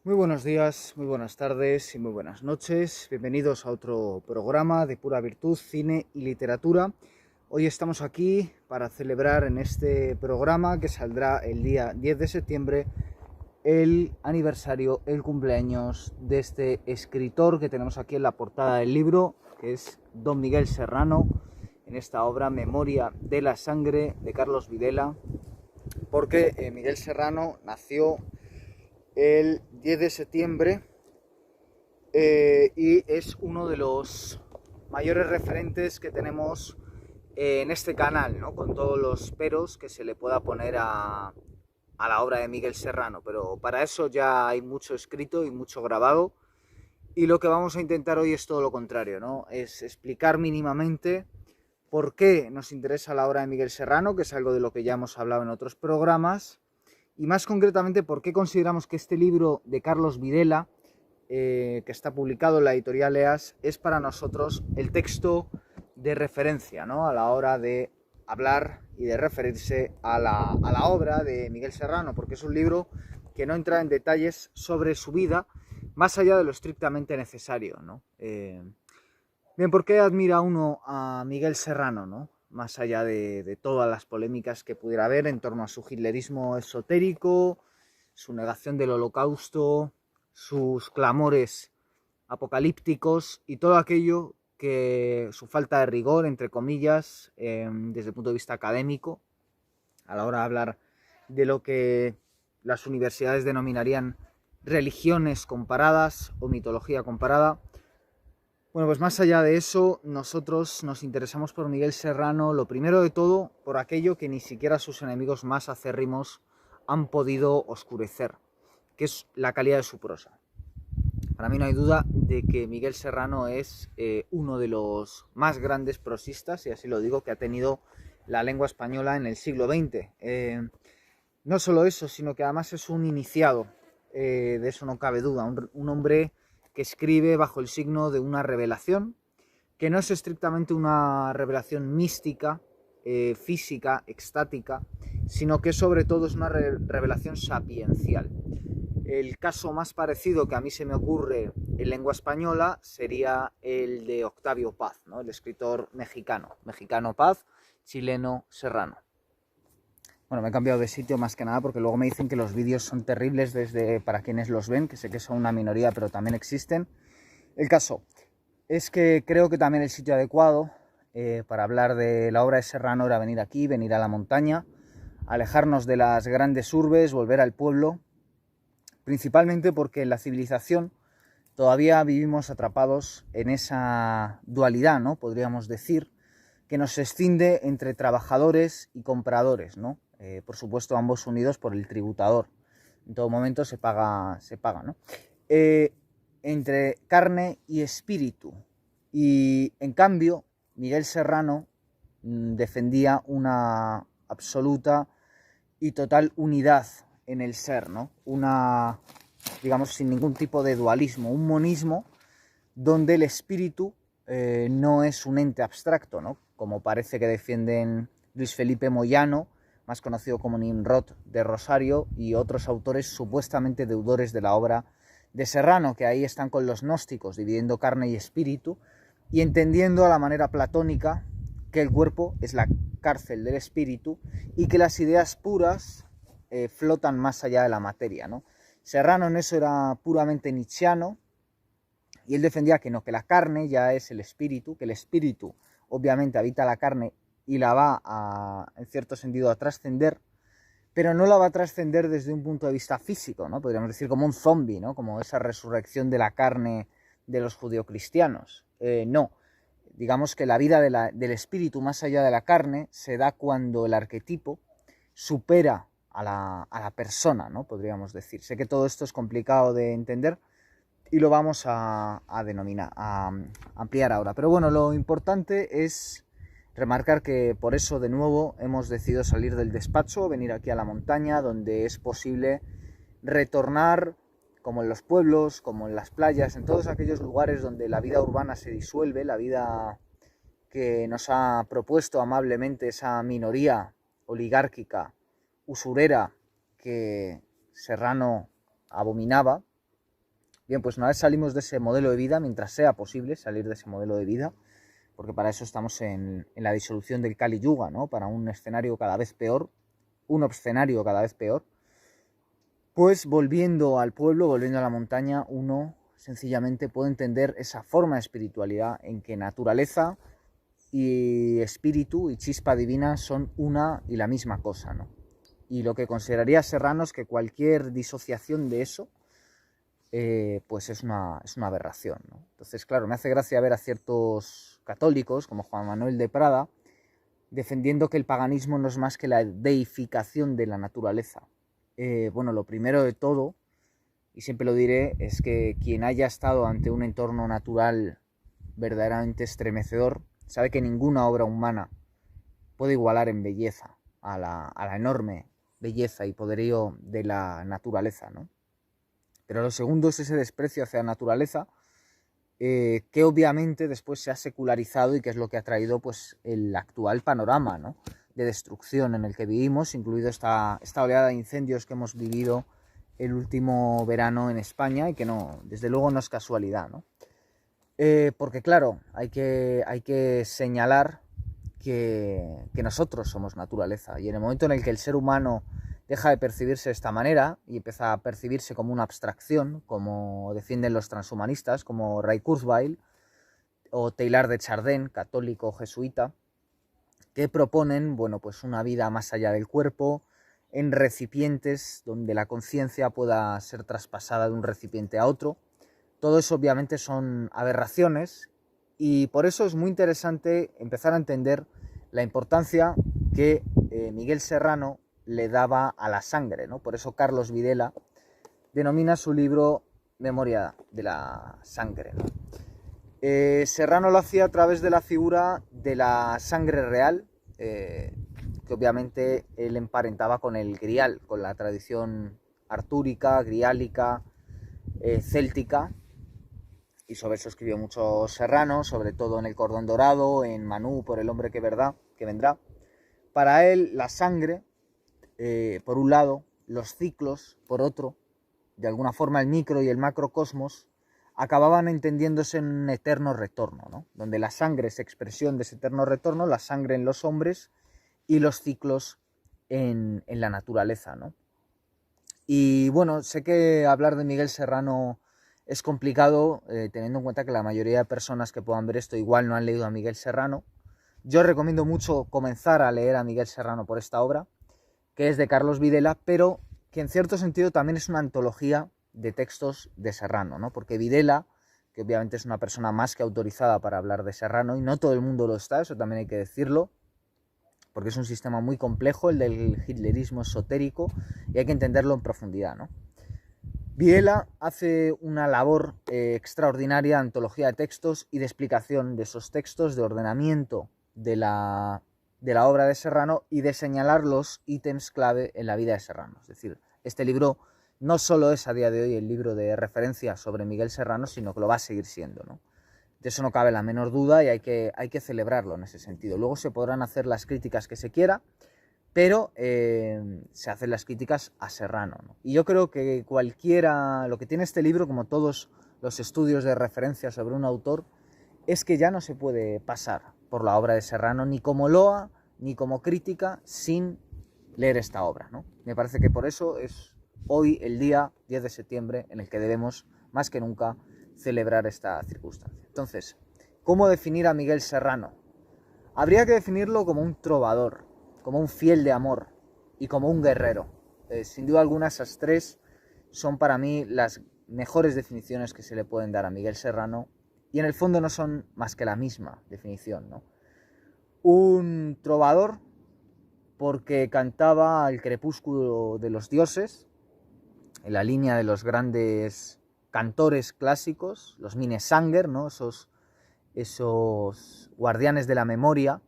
Muy buenos días, muy buenas tardes y muy buenas noches. Bienvenidos a otro programa de Pura Virtud, Cine y Literatura. Hoy estamos aquí para celebrar en este programa, que saldrá el día 10 de septiembre, el aniversario, el cumpleaños de este escritor que tenemos aquí en la portada del libro, que es Don Miguel Serrano, en esta obra Memoria de la Sangre de Carlos Videla, porque Miguel Serrano nació el 10 de septiembre y es uno de los mayores referentes que tenemos en este canal, ¿no? Con todos los peros que se le pueda poner a la obra de Miguel Serrano, pero para eso ya hay mucho escrito y mucho grabado, y lo que vamos a intentar hoy es todo lo contrario, ¿no? Es explicar mínimamente por qué nos interesa la obra de Miguel Serrano, que es algo de lo que ya hemos hablado en otros programas, y más concretamente por qué consideramos que este libro de Carlos Videla, que está publicado en la editorial EAS, es para nosotros el texto de referencia, ¿no? A la hora de hablar y de referirse a la obra de Miguel Serrano, porque es un libro que no entra en detalles sobre su vida más allá de lo estrictamente necesario, ¿no? Bien, ¿por qué admira uno a Miguel Serrano, ¿no? Más allá de todas las polémicas que pudiera haber en torno a su hitlerismo esotérico, su negación del holocausto, sus clamores apocalípticos y todo aquello que su falta de rigor, entre comillas, desde el punto de vista académico, a la hora de hablar de lo que las universidades denominarían religiones comparadas o mitología comparada. Bueno, pues más allá de eso, nosotros nos interesamos por Miguel Serrano, lo primero de todo, por aquello que ni siquiera sus enemigos más acérrimos han podido oscurecer, que es la calidad de su prosa. Para mí no hay duda de que Miguel Serrano es uno de los más grandes prosistas, y así lo digo, que ha tenido la lengua española en el siglo XX. No solo eso, sino que además es un iniciado, de eso no cabe duda, un hombre que escribe bajo el signo de una revelación, que no es estrictamente una revelación mística, física, extática, sino que sobre todo es una revelación sapiencial. El caso más parecido que a mí se me ocurre en lengua española sería el de Octavio Paz, ¿no? El escritor mexicano Paz, chileno Serrano. Bueno, me he cambiado de sitio más que nada porque luego me dicen que los vídeos son terribles para quienes los ven, que sé que son una minoría, pero también existen. El caso es que creo que también el sitio adecuado para hablar de la obra de Serrano era venir aquí, venir a la montaña, alejarnos de las grandes urbes, volver al pueblo, principalmente porque en la civilización todavía vivimos atrapados en esa dualidad, ¿no? Podríamos decir, que nos escinde entre trabajadores y compradores, ¿no? Por supuesto, ambos unidos por el tributador. En todo momento se paga, ¿no? Entre carne y espíritu. Y en cambio, Miguel Serrano defendía una absoluta y total unidad en el ser, ¿no? Una, digamos, sin ningún tipo de dualismo, un monismo donde el espíritu no es un ente abstracto, ¿no? Como parece que defienden Luis Felipe Moyano, más conocido como Nimrod de Rosario, y otros autores supuestamente deudores de la obra de Serrano, que ahí están con los gnósticos, dividiendo carne y espíritu, y entendiendo a la manera platónica que el cuerpo es la cárcel del espíritu y que las ideas puras flotan más allá de la materia, ¿no? Serrano en eso era puramente nietzscheano, y él defendía que no, que la carne ya es el espíritu, que el espíritu obviamente habita la carne y la va en cierto sentido a trascender, pero no la va a trascender desde un punto de vista físico, ¿no? Podríamos decir como un zombie, ¿no? Como esa resurrección de la carne de los judeocristianos. No, digamos que la vida del espíritu más allá de la carne se da cuando el arquetipo supera a la persona, ¿no? Podríamos decir. Sé que todo esto es complicado de entender y lo vamos a denominar, a ampliar ahora. Pero bueno, lo importante es remarcar que por eso de nuevo hemos decidido salir del despacho, venir aquí a la montaña, donde es posible retornar, como en los pueblos, como en las playas, en todos aquellos lugares donde la vida urbana se disuelve, la vida que nos ha propuesto amablemente esa minoría oligárquica, usurera, que Serrano abominaba, Bien, pues una vez salimos de ese modelo de vida, mientras sea posible salir de ese modelo de vida, porque para eso estamos en la disolución del Kali Yuga, ¿no? Para un escenario cada vez peor, un escenario cada vez peor, pues volviendo al pueblo, volviendo a la montaña, uno sencillamente puede entender esa forma de espiritualidad en que naturaleza y espíritu y chispa divina son una y la misma cosa, ¿no? Y lo que consideraría Serrano es que cualquier disociación de eso, pues es una aberración, ¿no? Entonces, claro, me hace gracia ver a ciertos católicos, como Juan Manuel de Prada, defendiendo que el paganismo no es más que la deificación de la naturaleza. Bueno, lo primero de todo, y siempre lo diré, es que quien haya estado ante un entorno natural verdaderamente estremecedor, sabe que ninguna obra humana puede igualar en belleza a la enorme belleza y poderío de la naturaleza, ¿no? Pero lo segundo es ese desprecio hacia la naturaleza, que obviamente después se ha secularizado y que es lo que ha traído pues el actual panorama, ¿no?, de destrucción en el que vivimos, incluido esta oleada de incendios que hemos vivido el último verano en España y que no, desde luego no es casualidad, ¿no? Porque claro, hay que señalar que nosotros somos naturaleza, y en el momento en el que el ser humano deja de percibirse de esta manera y empieza a percibirse como una abstracción, como defienden los transhumanistas, como Ray Kurzweil o Teilhard de Chardin, católico jesuita, que proponen, bueno, pues una vida más allá del cuerpo, en recipientes donde la conciencia pueda ser traspasada de un recipiente a otro. Todo eso obviamente son aberraciones, y por eso es muy interesante empezar a entender la importancia que Miguel Serrano le daba a la sangre, ¿no? Por eso Carlos Videla denomina su libro Memoria de la sangre, ¿no? Serrano lo hacía a través de la figura de la sangre real, que obviamente él emparentaba con el grial, con la tradición artúrica, griálica, céltica, y sobre eso escribió mucho Serrano, sobre todo en El Cordón Dorado, en Manú, por el hombre que vendrá. Para él, la sangre, por un lado, los ciclos, por otro, de alguna forma el micro y el macrocosmos, acababan entendiéndose en un eterno retorno, ¿no?, donde la sangre es expresión de ese eterno retorno, la sangre en los hombres y los ciclos en la naturaleza, ¿no? Y bueno, sé que hablar de Miguel Serrano es complicado, teniendo en cuenta que la mayoría de personas que puedan ver esto igual no han leído a Miguel Serrano. Yo recomiendo mucho comenzar a leer a Miguel Serrano por esta obra, que es de Carlos Videla, pero que en cierto sentido también es una antología de textos de Serrano, ¿no? Porque Videla, que obviamente es una persona más que autorizada para hablar de Serrano, y no todo el mundo lo está, eso también hay que decirlo, porque es un sistema muy complejo, el del hitlerismo esotérico, y hay que entenderlo en profundidad, ¿no? Videla hace una labor extraordinaria de antología de textos y de explicación de esos textos, de ordenamiento de la obra de Serrano y de señalar los ítems clave en la vida de Serrano. Es decir, este libro no solo es a día de hoy el libro de referencia sobre Miguel Serrano, sino que lo va a seguir siendo, ¿no? De eso no cabe la menor duda, y hay que celebrarlo en ese sentido. Luego se podrán hacer las críticas que se quiera, pero se hacen las críticas a Serrano, ¿no? Y yo creo que lo que tiene este libro, como todos los estudios de referencia sobre un autor, es que ya no se puede pasar por la obra de Serrano ni como loa ni como crítica sin leer esta obra, ¿no? Me parece que por eso es hoy el día 10 de septiembre en el que debemos, más que nunca, celebrar esta circunstancia. Entonces, ¿cómo definir a Miguel Serrano? Habría que definirlo como un trovador, como un fiel de amor y como un guerrero. Sin duda alguna, esas tres son para mí las mejores definiciones que se le pueden dar a Miguel Serrano, y en el fondo no son más que la misma definición, ¿no? Un trovador porque cantaba al crepúsculo de los dioses, en la línea de los grandes cantores clásicos, los Minnesänger, ¿no?, esos guardianes de la memoria,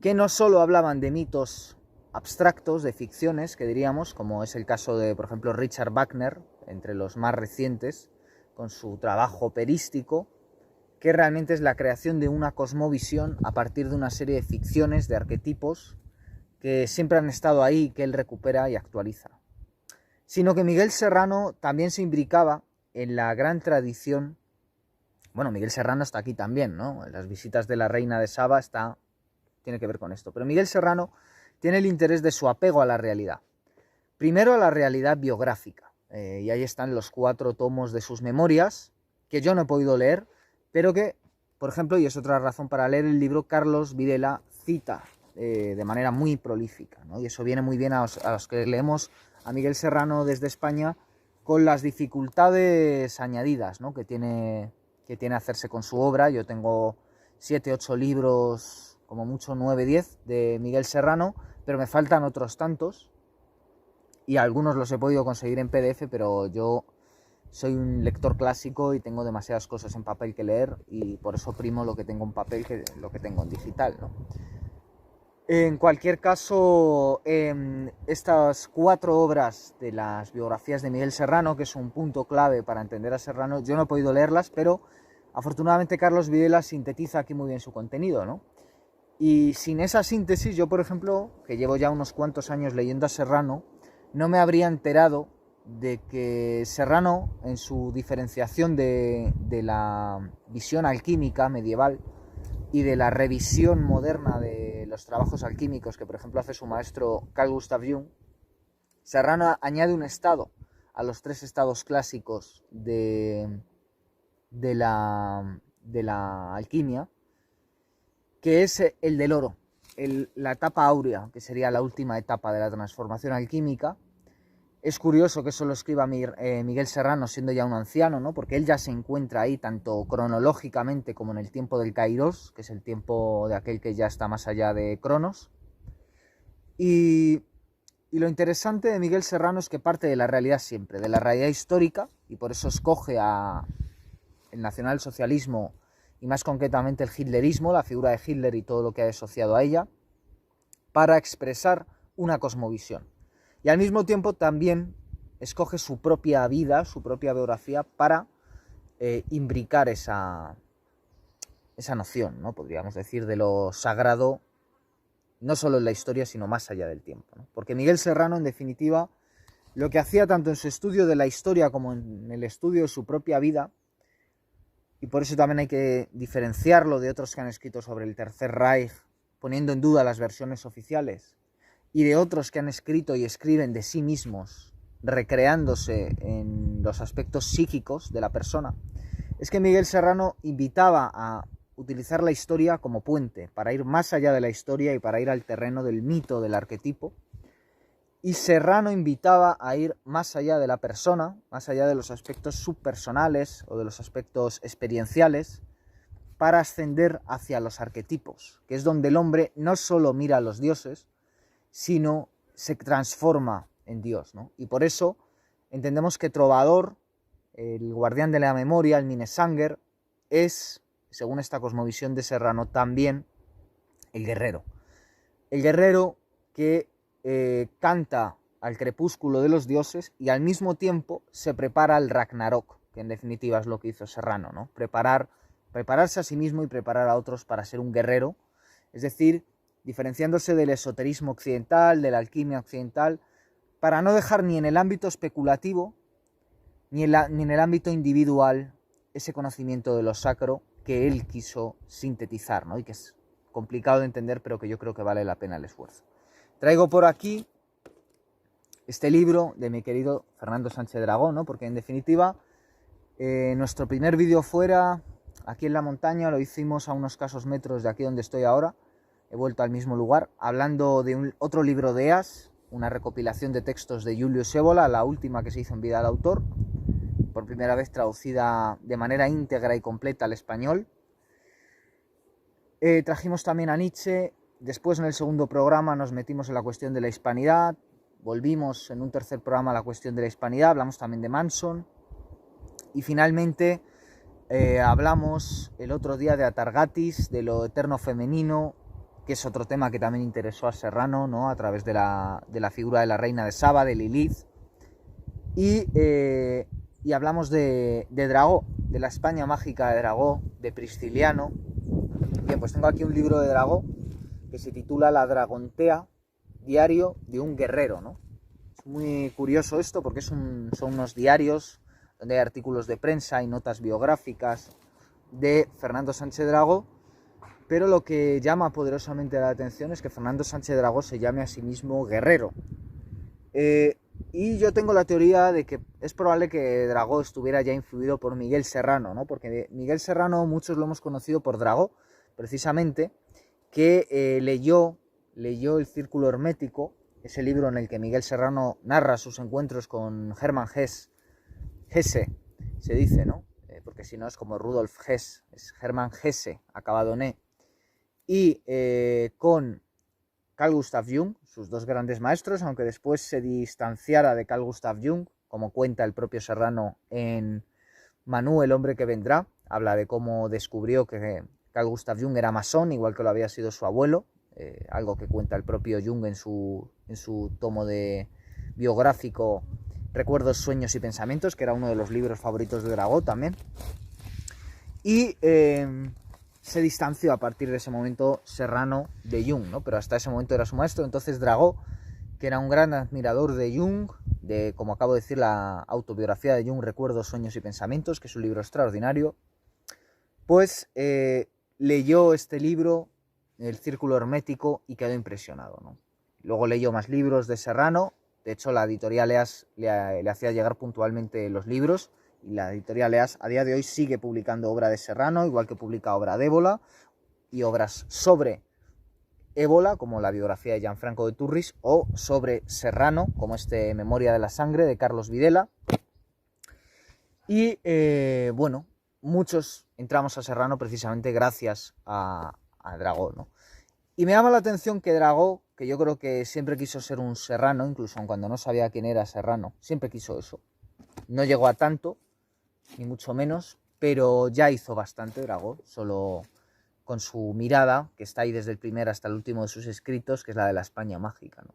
que no solo hablaban de mitos abstractos, de ficciones, que diríamos, como es el caso de, por ejemplo, Richard Wagner, entre los más recientes, con su trabajo operístico, que realmente es la creación de una cosmovisión a partir de una serie de ficciones, de arquetipos, que siempre han estado ahí y que él recupera y actualiza. Sino que Miguel Serrano también se imbricaba en la gran tradición, bueno, Miguel Serrano está aquí también, ¿no? En las visitas de la reina de Saba tiene que ver con esto, pero Miguel Serrano tiene el interés de su apego a la realidad. Primero a la realidad biográfica, y ahí están los 4 tomos de sus memorias, que yo no he podido leer, pero que, por ejemplo, y es otra razón para leer el libro, Carlos Videla cita de manera muy prolífica, ¿no? Y eso viene muy bien a los que leemos a Miguel Serrano desde España, con las dificultades añadidas, ¿no? que tiene hacerse con su obra. Yo tengo 7, 8 libros, como mucho 9, 10 de Miguel Serrano, pero me faltan otros tantos, y algunos los he podido conseguir en PDF, pero yo soy un lector clásico y tengo demasiadas cosas en papel que leer, y por eso primo lo que tengo en papel que lo que tengo en digital, ¿no? En cualquier caso, estas 4 obras de las biografías de Miguel Serrano, que es un punto clave para entender a Serrano, yo no he podido leerlas, pero afortunadamente Carlos Videla sintetiza aquí muy bien su contenido, ¿no? Y sin esa síntesis, yo, por ejemplo, que llevo ya unos cuantos años leyendo a Serrano, no me habría enterado de que Serrano, en su diferenciación de la visión alquímica medieval y de la revisión moderna de los trabajos alquímicos que, por ejemplo, hace su maestro Carl Gustav Jung, Serrano añade un estado a los 3 estados clásicos de la alquimia, que es el del oro, la etapa áurea, que sería la última etapa de la transformación alquímica. Es curioso que eso lo escriba Miguel Serrano siendo ya un anciano, ¿no? Porque él ya se encuentra ahí tanto cronológicamente como en el tiempo del Kairos, que es el tiempo de aquel que ya está más allá de Cronos. Y lo interesante de Miguel Serrano es que parte de la realidad siempre, de la realidad histórica, y por eso escoge el nacionalsocialismo y más concretamente el hitlerismo, la figura de Hitler y todo lo que ha asociado a ella, para expresar una cosmovisión. Y al mismo tiempo también escoge su propia vida, su propia biografía, para imbricar esa noción, ¿no? Podríamos decir, de lo sagrado, no solo en la historia, sino más allá del tiempo, ¿no? Porque Miguel Serrano, en definitiva, lo que hacía tanto en su estudio de la historia como en el estudio de su propia vida, y por eso también hay que diferenciarlo de otros que han escrito sobre el Tercer Reich, poniendo en duda las versiones oficiales, y de otros que han escrito y escriben de sí mismos, recreándose en los aspectos psíquicos de la persona, es que Miguel Serrano invitaba a utilizar la historia como puente, para ir más allá de la historia y para ir al terreno del mito, del arquetipo, y Serrano invitaba a ir más allá de la persona, más allá de los aspectos subpersonales o de los aspectos experienciales, para ascender hacia los arquetipos, que es donde el hombre no solo mira a los dioses, sino se transforma en Dios, ¿no? Y por eso entendemos que Trovador, el guardián de la memoria, el Minnesänger, es, según esta cosmovisión de Serrano, también el guerrero. El guerrero que canta al crepúsculo de los dioses y al mismo tiempo se prepara al Ragnarok, que en definitiva es lo que hizo Serrano, ¿no? Prepararse a sí mismo y preparar a otros para ser un guerrero, es decir, diferenciándose del esoterismo occidental, de la alquimia occidental, para no dejar ni en el ámbito especulativo, ni en el ámbito individual, ese conocimiento de lo sacro que él quiso sintetizar, ¿no? Y que es complicado de entender, pero que yo creo que vale la pena el esfuerzo. Traigo por aquí este libro de mi querido Fernando Sánchez Dragó, ¿no? Porque en definitiva, nuestro primer vídeo fuera aquí en la montaña, lo hicimos a unos escasos metros de aquí donde estoy ahora. He vuelto al mismo lugar, hablando de otro libro de Eas, una recopilación de textos de Julius Evola, la última que se hizo en vida del autor, por primera vez traducida de manera íntegra y completa al español. Trajimos también a Nietzsche, después en el segundo programa nos metimos en la cuestión de la hispanidad, volvimos en un tercer programa a la cuestión de la hispanidad, hablamos también de Manson, y finalmente hablamos el otro día de Atargatis, de lo eterno femenino, que es otro tema que también interesó a Serrano, ¿no? A través de la figura de la reina de Saba, de Lilith, y hablamos de Dragó, de la España mágica de Dragó, de Prisciliano. Bien, pues tengo aquí un libro de Dragó que se titula La Dragontea, diario de un guerrero, ¿no? Es muy curioso esto porque son unos diarios donde hay artículos de prensa y notas biográficas de Fernando Sánchez Dragó, pero lo que llama poderosamente la atención es que Fernando Sánchez Dragó se llame a sí mismo guerrero. Y yo tengo la teoría de que es probable que Dragó estuviera ya influido por Miguel Serrano, ¿no? Porque Miguel Serrano muchos lo hemos conocido por Dragó, precisamente, que leyó El Círculo Hermético, ese libro en el que Miguel Serrano narra sus encuentros con Hermann Hesse, se dice, ¿no? Porque si no es como Rudolf Hess, es Hermann Hesse, acabado en E, y con Carl Gustav Jung, sus dos grandes maestros, aunque después se distanciara de Carl Gustav Jung, como cuenta el propio Serrano en Manu, el hombre que vendrá, habla de cómo descubrió que Carl Gustav Jung era masón, igual que lo había sido su abuelo, algo que cuenta el propio Jung en su tomo de biográfico Recuerdos, Sueños y Pensamientos, que era uno de los libros favoritos de Dragó también. Y se distanció a partir de ese momento Serrano de Jung, ¿no? Pero hasta ese momento era su maestro. Entonces Dragó, que era un gran admirador de Jung, de, como acabo de decir, la autobiografía de Jung, Recuerdos, Sueños y Pensamientos, que es un libro extraordinario, pues leyó este libro, El Círculo Hermético, y quedó impresionado, ¿no? Luego leyó más libros de Serrano. De hecho, la editorial EAS le hacía llegar puntualmente los libros, y la editorial EAS a día de hoy sigue publicando obra de Serrano, igual que publica obra de Ébola y obras sobre Ébola, como la biografía de Gianfranco de Turris, o sobre Serrano, como Memoria de la Sangre, de Carlos Videla. Y bueno, muchos entramos a Serrano precisamente gracias a Dragó, ¿no? Y me llama la atención que Dragó, que yo creo que siempre quiso ser un serrano, incluso aun cuando no sabía quién era Serrano, siempre quiso eso. No llegó a tanto, ni mucho menos, pero ya hizo bastante Dragó, solo con su mirada, que está ahí desde el primer hasta el último de sus escritos, que es la de la España mágica, ¿no?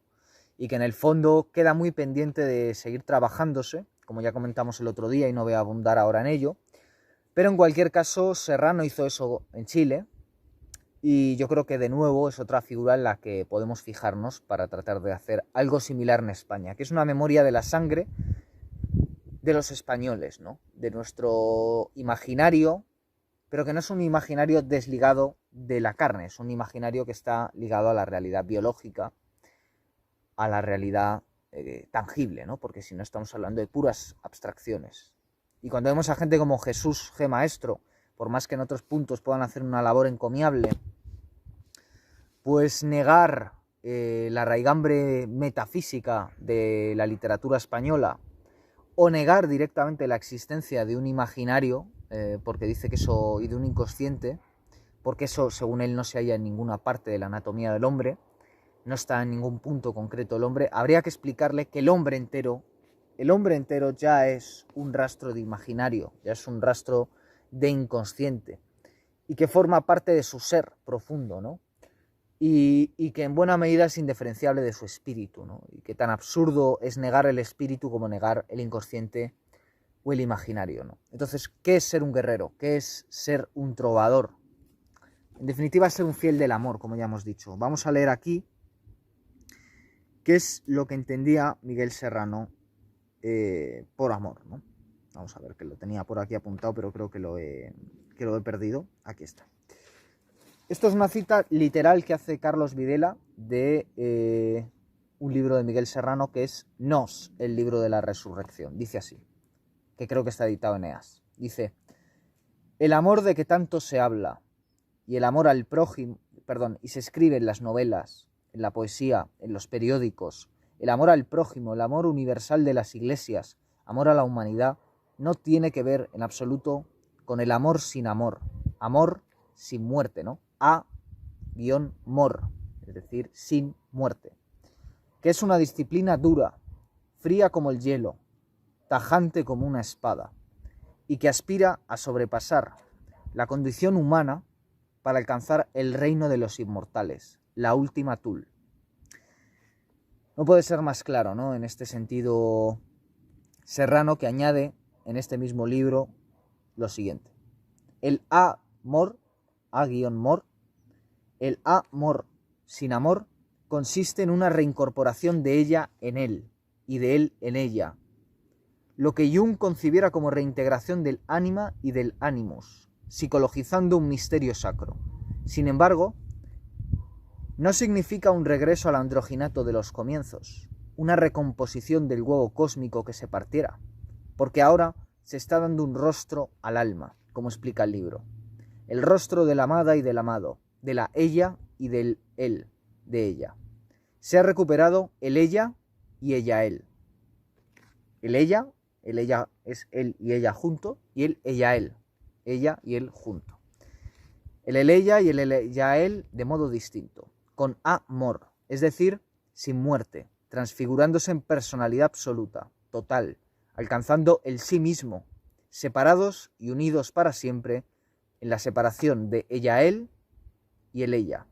Y que en el fondo queda muy pendiente de seguir trabajándose, como ya comentamos el otro día y no voy a abundar ahora en ello. Pero en cualquier caso, Serrano hizo eso en Chile, y yo creo que de nuevo es otra figura en la que podemos fijarnos para tratar de hacer algo similar en España, que es una memoria de la sangre de los españoles, ¿no? De nuestro imaginario, pero que no es un imaginario desligado de la carne, es un imaginario que está ligado a la realidad biológica, a la realidad tangible, ¿no? Porque si no estamos hablando de puras abstracciones. Y cuando vemos a gente como Jesús G. Maestro, por más que en otros puntos puedan hacer una labor encomiable, pues negar la raigambre metafísica de la literatura española, o negar directamente la existencia de un imaginario, porque dice que eso, y de un inconsciente, porque eso, según él, no se halla en ninguna parte de la anatomía del hombre, no está en ningún punto concreto del hombre. Habría que explicarle que el hombre entero ya es un rastro de imaginario, ya es un rastro de inconsciente, y que forma parte de su ser profundo, ¿no? Y que en buena medida es indiferenciable de su espíritu, ¿no? Y que tan absurdo es negar el espíritu como negar el inconsciente o el imaginario, ¿no? Entonces, ¿qué es ser un guerrero? ¿Qué es ser un trovador? En definitiva, es ser un fiel del amor, como ya hemos dicho. Vamos a leer aquí qué es lo que entendía Miguel Serrano por amor, ¿no? Vamos a ver, que lo tenía por aquí apuntado, pero creo que lo he perdido. Aquí está. Esto es una cita literal que hace Carlos Videla de un libro de Miguel Serrano que es Nos, el libro de la resurrección. Dice así, que creo que está editado en EAS. Dice: el amor de que tanto se habla, y el amor al prójimo, y se escribe en las novelas, en la poesía, en los periódicos, el amor al prójimo, el amor universal de las iglesias, amor a la humanidad, no tiene que ver en absoluto con el amor sin amor sin muerte, ¿no? A-mor, es decir, sin muerte, que es una disciplina dura, fría como el hielo, tajante como una espada, y que aspira a sobrepasar la condición humana para alcanzar el reino de los inmortales, la última tul. No puede ser más claro, ¿no? En este sentido, Serrano, que añade en este mismo libro lo siguiente: el amor, A-mor, el amor sin amor consiste en una reincorporación de ella en él y de él en ella. lo que Jung concibiera como reintegración del ánima y del animus, psicologizando un misterio sacro. Sin embargo, no significa un regreso al androginato de los comienzos, una recomposición del huevo cósmico que se partiera, porque ahora se está dando un rostro al alma, como explica el libro. El rostro de la amada y del amado, de la ella y del él, de ella. Se ha recuperado el ella y ella él. El ella es él y ella junto, y el ella él, ella y él junto. El ella y el ella él de modo distinto, con amor, es decir, sin muerte, transfigurándose en personalidad absoluta, total, alcanzando el sí mismo, separados y unidos para siempre en la separación de ella-él y el ella,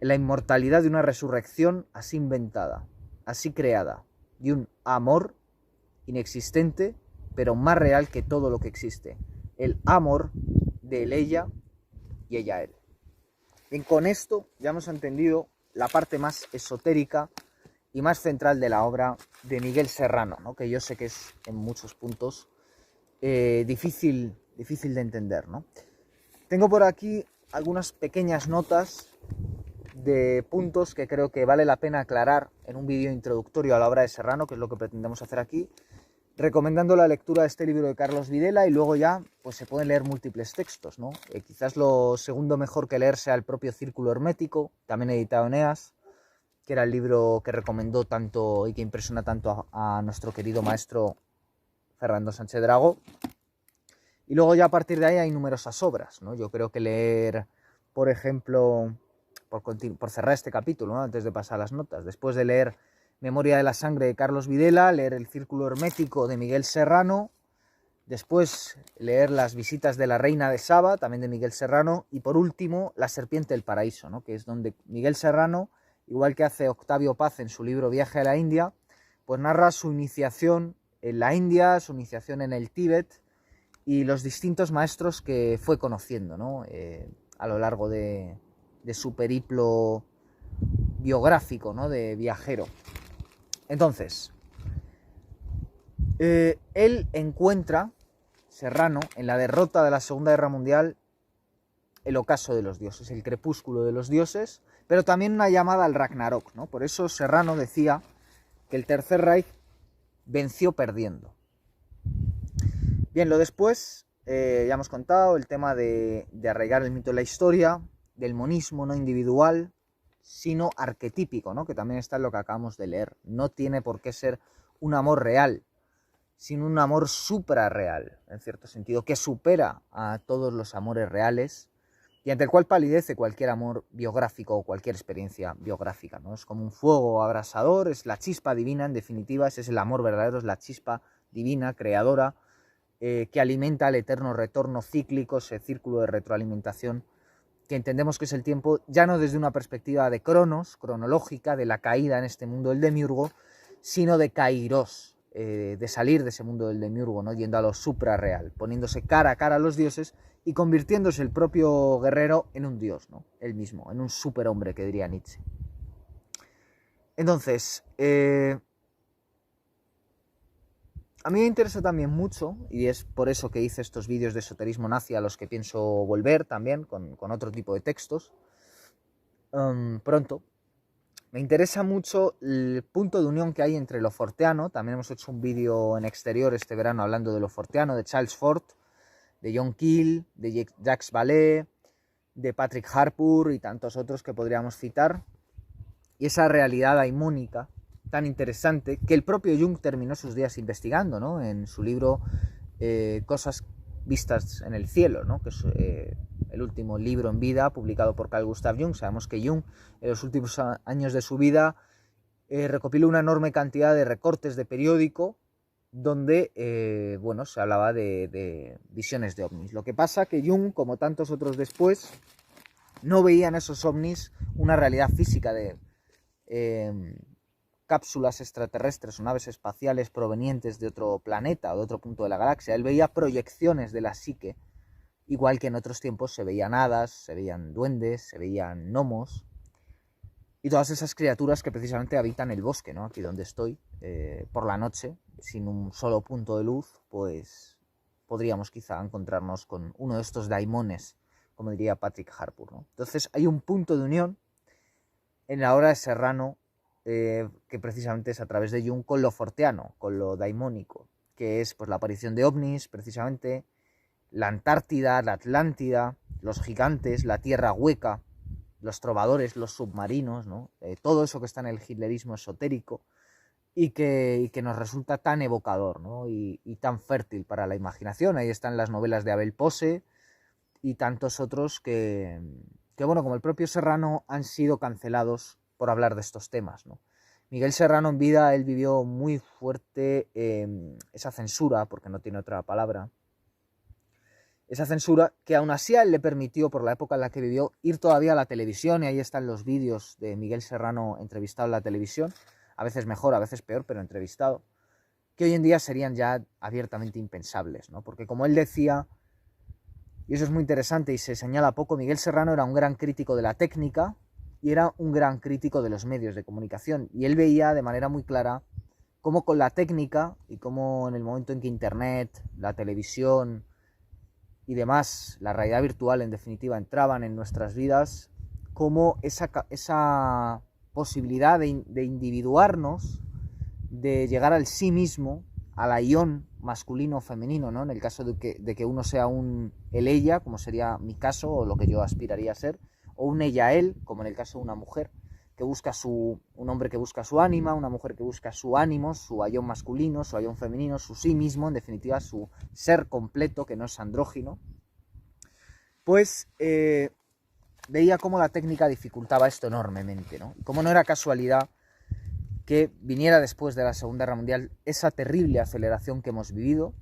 en la inmortalidad de una resurrección así inventada, así creada, de un amor inexistente, pero más real que todo lo que existe, el amor del ella y ella-él. Bien, con esto ya hemos entendido la parte más esotérica y más central de la obra de Miguel Serrano, ¿no? Que yo sé que es en muchos puntos difícil de entender, ¿no? Tengo por aquí algunas pequeñas notas de puntos que creo que vale la pena aclarar en un vídeo introductorio a la obra de Serrano, que es lo que pretendemos hacer aquí, recomendando la lectura de este libro de Carlos Videla, y luego ya pues se pueden leer múltiples textos, ¿no? Quizás lo segundo mejor que leer sea el propio Círculo Hermético, también editado en EAS, que era el libro que recomendó tanto y que impresiona tanto a nuestro querido maestro Fernando Sánchez Dragó. Y luego ya a partir de ahí hay numerosas obras, ¿no? Yo creo que leer, por ejemplo, por cerrar este capítulo, ¿no? Antes de pasar a las notas, después de leer Memoria de la Sangre de Carlos Videla, leer El Círculo Hermético de Miguel Serrano, después leer Las Visitas de la Reina de Saba, también de Miguel Serrano, y por último La Serpiente del Paraíso, ¿no? Que es donde Miguel Serrano, igual que hace Octavio Paz en su libro Viaje a la India, pues narra su iniciación en la India, su iniciación en el Tíbet y los distintos maestros que fue conociendo, ¿no? A lo largo de su periplo biográfico, ¿no? De viajero. Entonces, él encuentra, Serrano, en la derrota de la Segunda Guerra Mundial, el ocaso de los dioses, el crepúsculo de los dioses, pero también una llamada al Ragnarok, ¿no? Por eso Serrano decía que el Tercer Reich venció perdiendo. Bien, lo después, ya hemos contado el tema de arraigar el mito en la historia, del monismo no individual, sino arquetípico, ¿no? Que también está en lo que acabamos de leer. No tiene por qué ser un amor real, sino un amor suprarreal, en cierto sentido, que supera a todos los amores reales y ante el cual palidece cualquier amor biográfico o cualquier experiencia biográfica, ¿no? Es como un fuego abrasador, es la chispa divina, en definitiva, ese es el amor verdadero, es la chispa divina, creadora, que alimenta el eterno retorno cíclico, ese círculo de retroalimentación que entendemos que es el tiempo, ya no desde una perspectiva de cronos, cronológica, de la caída en este mundo del demiurgo, sino de kairos, de salir de ese mundo del demiurgo, ¿no? Yendo a lo suprarreal, poniéndose cara a cara a los dioses y convirtiéndose el propio guerrero en un dios, ¿no? Él mismo, en un superhombre, que diría Nietzsche. Entonces, a mí me interesa también mucho, y es por eso que hice estos vídeos de esoterismo nazi a los que pienso volver también, con otro tipo de textos, pronto. Me interesa mucho el punto de unión que hay entre lo forteano. También hemos hecho un vídeo en exterior este verano hablando de lo forteano, de Charles Fort, de John Keel, de Jacques Vallée, de Patrick Harpur y tantos otros que podríamos citar. Y esa realidad daimónica tan interesante que el propio Jung terminó sus días investigando, ¿no? En su libro Cosas vistas en el cielo, ¿no? Que es el último libro en vida publicado por Carl Gustav Jung. Sabemos que Jung en los últimos años de su vida recopiló una enorme cantidad de recortes de periódico donde bueno, se hablaba de visiones de ovnis. Lo que pasa que Jung, como tantos otros después, no veía en esos ovnis una realidad física de cápsulas extraterrestres o naves espaciales provenientes de otro planeta o de otro punto de la galaxia. Él veía proyecciones de la psique, igual que en otros tiempos se veían hadas, se veían duendes, se veían gnomos. y todas esas criaturas que precisamente habitan el bosque, ¿no? Aquí donde estoy, por la noche, sin un solo punto de luz, pues podríamos quizá encontrarnos con uno de estos daimones, como diría Patrick Harpur, ¿no? Entonces hay un punto de unión en la obra de Serrano, que precisamente es a través de Jung con lo forteano, con lo daimónico, que es pues la aparición de ovnis, precisamente, la Antártida, la Atlántida, los gigantes, la tierra hueca, los trovadores, los submarinos, ¿no? Todo eso que está en el hitlerismo esotérico y que nos resulta tan evocador, ¿no? Y tan fértil para la imaginación. Ahí están las novelas de Abel Pose y tantos otros que, bueno, como el propio Serrano, han sido cancelados por hablar de estos temas, ¿no? Miguel Serrano en vida, él vivió muy fuerte esa censura, porque no tiene otra palabra, esa censura que aún así a él le permitió, por la época en la que vivió, ir todavía a la televisión, y ahí están los vídeos de Miguel Serrano entrevistado en la televisión, a veces mejor, a veces peor, pero entrevistado, que hoy en día serían ya abiertamente impensables, ¿no? Porque como él decía, y eso es muy interesante y se señala poco, Miguel Serrano era un gran crítico de la técnica y era un gran crítico de los medios de comunicación, y él veía de manera muy clara cómo con la técnica y cómo en el momento en que Internet, la televisión y demás, la realidad virtual en definitiva, entraban en nuestras vidas, cómo esa posibilidad de individuarnos, de llegar al sí mismo, al aión masculino o femenino, ¿no? En el caso de que uno sea el ella, como sería mi caso o lo que yo aspiraría a ser, o un ella él, como en el caso de una mujer que busca un hombre que busca su ánima, una mujer que busca su ánimo, su aión masculino, su aión femenino, su sí mismo, en definitiva su ser completo, que no es andrógino, pues veía cómo la técnica dificultaba esto enormemente, ¿no? Y cómo no era casualidad que viniera después de la Segunda Guerra Mundial esa terrible aceleración que hemos vivido,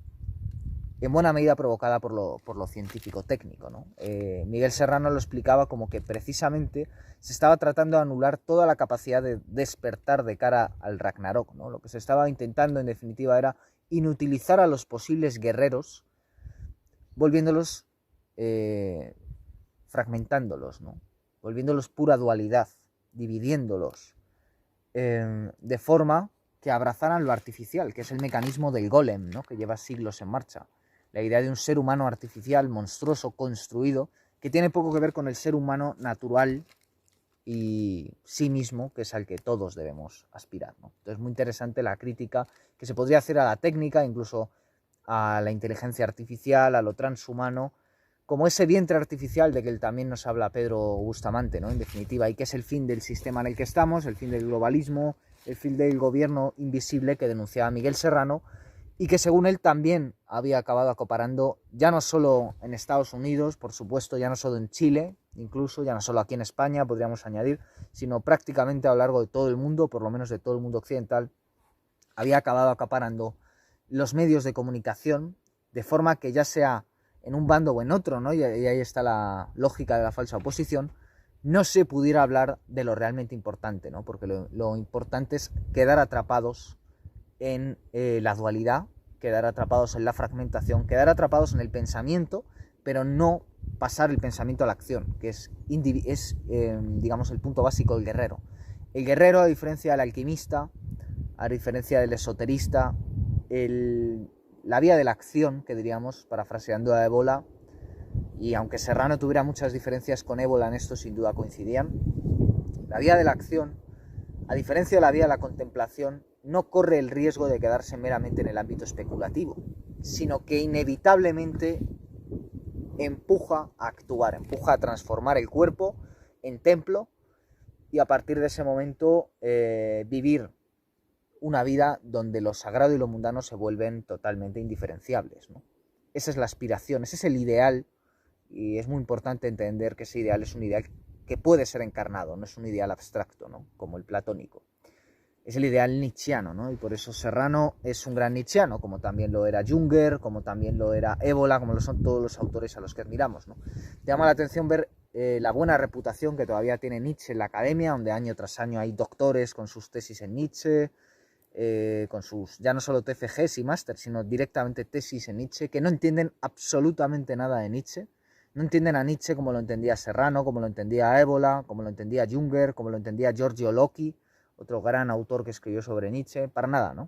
en buena medida provocada por lo científico-técnico, ¿no? Miguel Serrano lo explicaba como que precisamente se estaba tratando de anular toda la capacidad de despertar de cara al Ragnarok, ¿no? Lo que se estaba intentando, en definitiva, era inutilizar a los posibles guerreros, volviéndolos, fragmentándolos, ¿no? Volviéndolos pura dualidad, dividiéndolos, de forma que abrazaran lo artificial, que es el mecanismo del golem, ¿no? Que lleva siglos en marcha. La idea de un ser humano artificial, monstruoso, construido, que tiene poco que ver con el ser humano natural y sí mismo, que es al que todos debemos aspirar, ¿no? Entonces, muy interesante la crítica que se podría hacer a la técnica, incluso a la inteligencia artificial, a lo transhumano, como ese vientre artificial de que él también nos habla Pedro Bustamante, ¿no? En definitiva, y que es el fin del sistema en el que estamos, el fin del globalismo, el fin del gobierno invisible que denunciaba Miguel Serrano, y que según él también había acabado acaparando, ya no solo en Estados Unidos, por supuesto, ya no solo en Chile, incluso ya no solo aquí en España, podríamos añadir, sino prácticamente a lo largo de todo el mundo, por lo menos de todo el mundo occidental, había acabado acaparando los medios de comunicación, de forma que ya sea en un bando o en otro, ¿no? Y ahí está la lógica de la falsa oposición, no se pudiera hablar de lo realmente importante, ¿no? Porque lo importante es quedar atrapados en la dualidad, quedar atrapados en la fragmentación, quedar atrapados en el pensamiento, pero no pasar el pensamiento a la acción, que es digamos, el punto básico del guerrero. El guerrero, a diferencia del alquimista, a diferencia del esoterista, la vía de la acción, que diríamos, parafraseando a Ébola, y aunque Serrano tuviera muchas diferencias con Ébola en esto, sin duda coincidían, la vía de la acción, a diferencia de la vía de la contemplación, no corre el riesgo de quedarse meramente en el ámbito especulativo, sino que inevitablemente empuja a actuar, empuja a transformar el cuerpo en templo y a partir de ese momento vivir una vida donde lo sagrado y lo mundano se vuelven totalmente indiferenciables, ¿no? Esa es la aspiración, ese es el ideal, y es muy importante entender que ese ideal es un ideal que puede ser encarnado, no es un ideal abstracto, ¿no? Como el platónico. Es el ideal nietzscheano, ¿no? Y por eso Serrano es un gran nietzscheano, como también lo era Junger, como también lo era Ébola, como lo son todos los autores a los que admiramos, ¿no? Te llama la atención ver la buena reputación que todavía tiene Nietzsche en la academia, donde año tras año hay doctores con sus tesis en Nietzsche, con sus, ya no solo TFGs y máster, sino directamente tesis en Nietzsche, que no entienden absolutamente nada de Nietzsche, No entienden a Nietzsche como lo entendía Serrano, como lo entendía Evola, como lo entendía Junger, como lo entendía Giorgio Locchi, otro gran autor que escribió sobre Nietzsche, para nada, ¿no?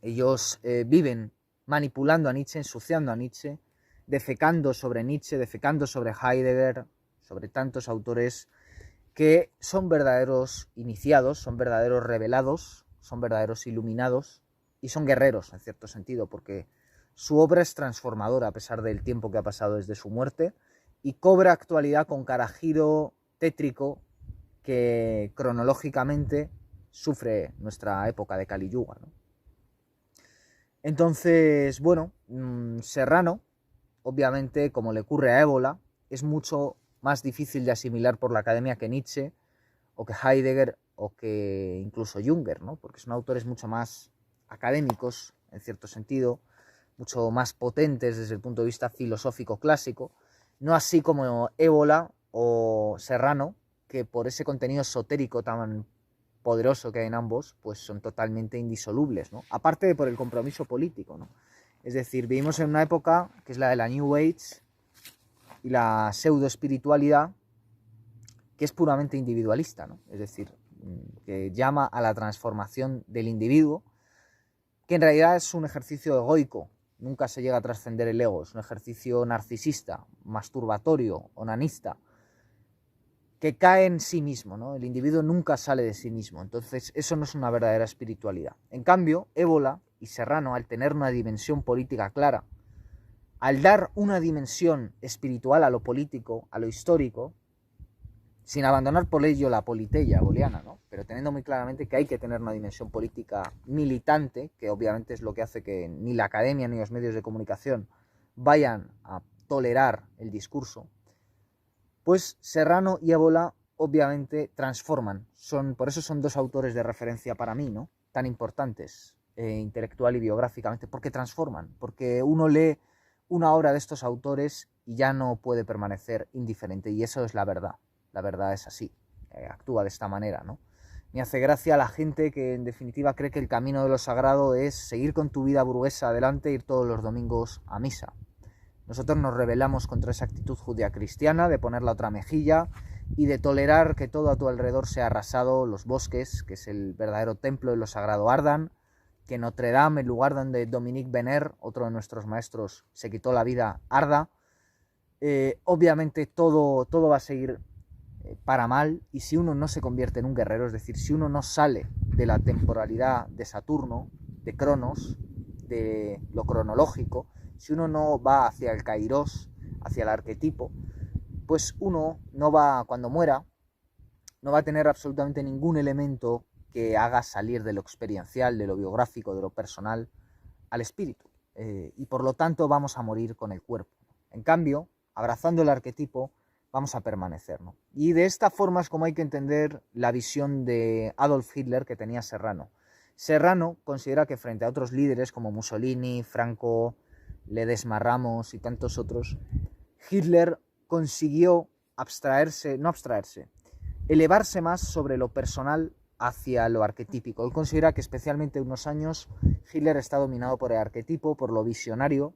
Ellos viven manipulando a Nietzsche, ensuciando a Nietzsche, defecando sobre Nietzsche, defecando sobre Heidegger, sobre tantos autores que son verdaderos iniciados, son verdaderos revelados, son verdaderos iluminados y son guerreros en cierto sentido, porque su obra es transformadora a pesar del tiempo que ha pasado desde su muerte y cobra actualidad con cada giro tétrico que cronológicamente sufre nuestra época de Kali Yuga, ¿no? Entonces, bueno, Serrano, obviamente, como le ocurre a Evola, es mucho más difícil de asimilar por la academia que Nietzsche, o que Heidegger, o que incluso Junger, ¿no? Porque son autores mucho más académicos, en cierto sentido, mucho más potentes desde el punto de vista filosófico clásico, no así como Evola o Serrano, que por ese contenido esotérico tan poderoso que hay en ambos, pues son totalmente indisolubles, ¿no? Aparte de por el compromiso político, ¿no? Es decir, vivimos en una época que es la de la New Age y la pseudo-espiritualidad, que es puramente individualista, ¿no? Es decir, que llama a la transformación del individuo, que en realidad es un ejercicio egoico, nunca se llega a trascender el ego, es un ejercicio narcisista, masturbatorio, onanista, que cae en sí mismo, ¿no? El individuo nunca sale de sí mismo, entonces eso no es una verdadera espiritualidad. En cambio, Evola y Serrano, al tener una dimensión política clara, al dar una dimensión espiritual a lo político, a lo histórico, sin abandonar por ello la politeia booleana, ¿no? Pero teniendo muy claramente que hay que tener una dimensión política militante, que obviamente es lo que hace que ni la academia ni los medios de comunicación vayan a tolerar el discurso, pues Serrano y Evola obviamente transforman. Por eso son dos autores de referencia para mí, ¿no? Tan importantes, intelectual y biográficamente, porque transforman, porque uno lee una obra de estos autores y ya no puede permanecer indiferente, y eso es la verdad. La verdad es así, actúa de esta manera, ¿no? Me hace gracia la gente que en definitiva cree que el camino de lo sagrado es seguir con tu vida burguesa adelante e ir todos los domingos a misa. Nosotros nos rebelamos contra esa actitud judeocristiana de poner la otra mejilla y de tolerar que todo a tu alrededor sea arrasado, los bosques, que es el verdadero templo de lo sagrado, ardan, que Notre Dame, el lugar donde Dominique Venner, otro de nuestros maestros, se quitó la vida, arda. Obviamente todo va a seguir para mal, y si uno no se convierte en un guerrero, es decir, si uno no sale de la temporalidad de Saturno, de Cronos, de lo cronológico, si uno no va hacia el kairos, hacia el arquetipo, pues uno no va, cuando muera, no va a tener absolutamente ningún elemento que haga salir de lo experiencial, de lo biográfico, de lo personal, al espíritu. Y por lo tanto vamos a morir con el cuerpo. En cambio, abrazando el arquetipo, vamos a permanecer, ¿no? Y de esta forma es como hay que entender la visión de Adolf Hitler que tenía Serrano. Serrano considera que frente a otros líderes como Mussolini, Franco, Ledesma Ramos y tantos otros, Hitler consiguió elevarse más sobre lo personal hacia lo arquetípico. Él considera que especialmente unos años Hitler está dominado por el arquetipo, por lo visionario,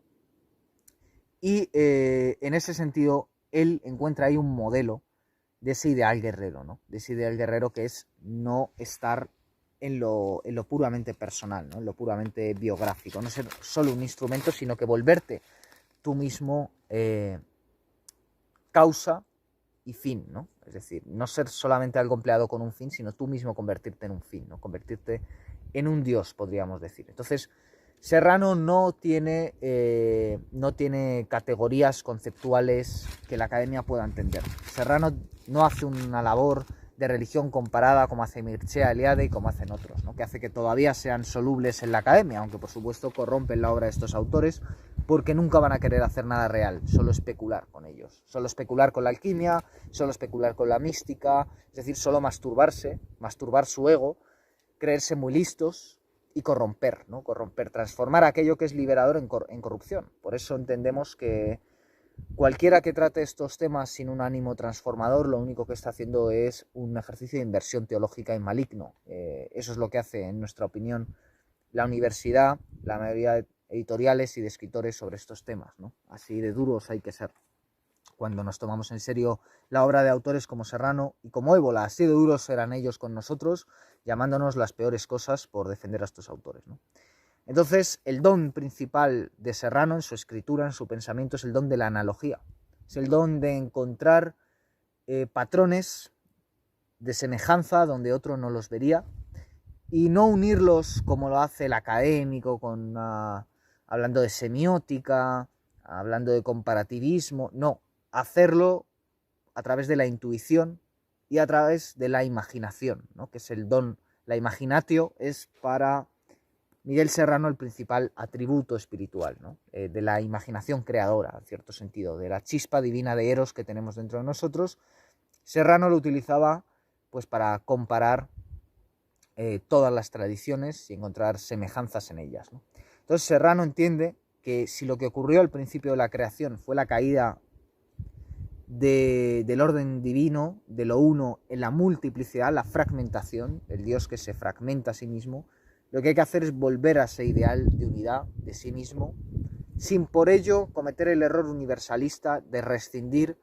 y en ese sentido él encuentra ahí un modelo de ese ideal guerrero, ¿no? De ese ideal guerrero que es no estar en lo puramente personal, ¿no? En lo puramente biográfico, no ser solo un instrumento, sino que volverte tú mismo causa y fin, ¿no? Es decir, no ser solamente algo empleado con un fin, sino tú mismo convertirte en un fin, ¿no? Convertirte en un dios, podríamos decir. Entonces, Serrano no tiene categorías conceptuales que la academia pueda entender. Serrano no hace una labor de religión comparada como hace Mircea Eliade y como hacen otros, ¿no? Que hace que todavía sean solubles en la academia, aunque por supuesto corrompen la obra de estos autores, porque nunca van a querer hacer nada real, solo especular con ellos, solo especular con la alquimia, solo especular con la mística, es decir, solo masturbarse, masturbar su ego, creerse muy listos y corromper, ¿no? Corromper, transformar aquello que es liberador en corrupción. Por eso entendemos que cualquiera que trate estos temas sin un ánimo transformador, lo único que está haciendo es un ejercicio de inversión teológica y maligno. Eso es lo que hace, en nuestra opinión, la universidad, la mayoría de editoriales y de escritores sobre estos temas, ¿no? Así de duros hay que ser. cuando nos tomamos en serio la obra de autores como Serrano y como Évola. Así de duros eran ellos con nosotros, llamándonos las peores cosas por defender a estos autores, ¿no? Entonces, el don principal de Serrano en su escritura, en su pensamiento, es el don de la analogía. Es el don de encontrar patrones de semejanza donde otro no los vería y no unirlos como lo hace el académico, hablando de semiótica, hablando de comparativismo. No, hacerlo a través de la intuición y a través de la imaginación, ¿no? Que es el don. La imaginatio es para Miguel Serrano el principal atributo espiritual, ¿no? De la imaginación creadora, en cierto sentido, de la chispa divina de Eros que tenemos dentro de nosotros. Serrano lo utilizaba pues para comparar todas las tradiciones y encontrar semejanzas en ellas, ¿no? Entonces Serrano entiende que si lo que ocurrió al principio de la creación fue la caída del orden divino, de lo uno en la multiplicidad, la fragmentación, el Dios que se fragmenta a sí mismo, lo que hay que hacer es volver a ese ideal de unidad de sí mismo, sin por ello cometer el error universalista de rescindir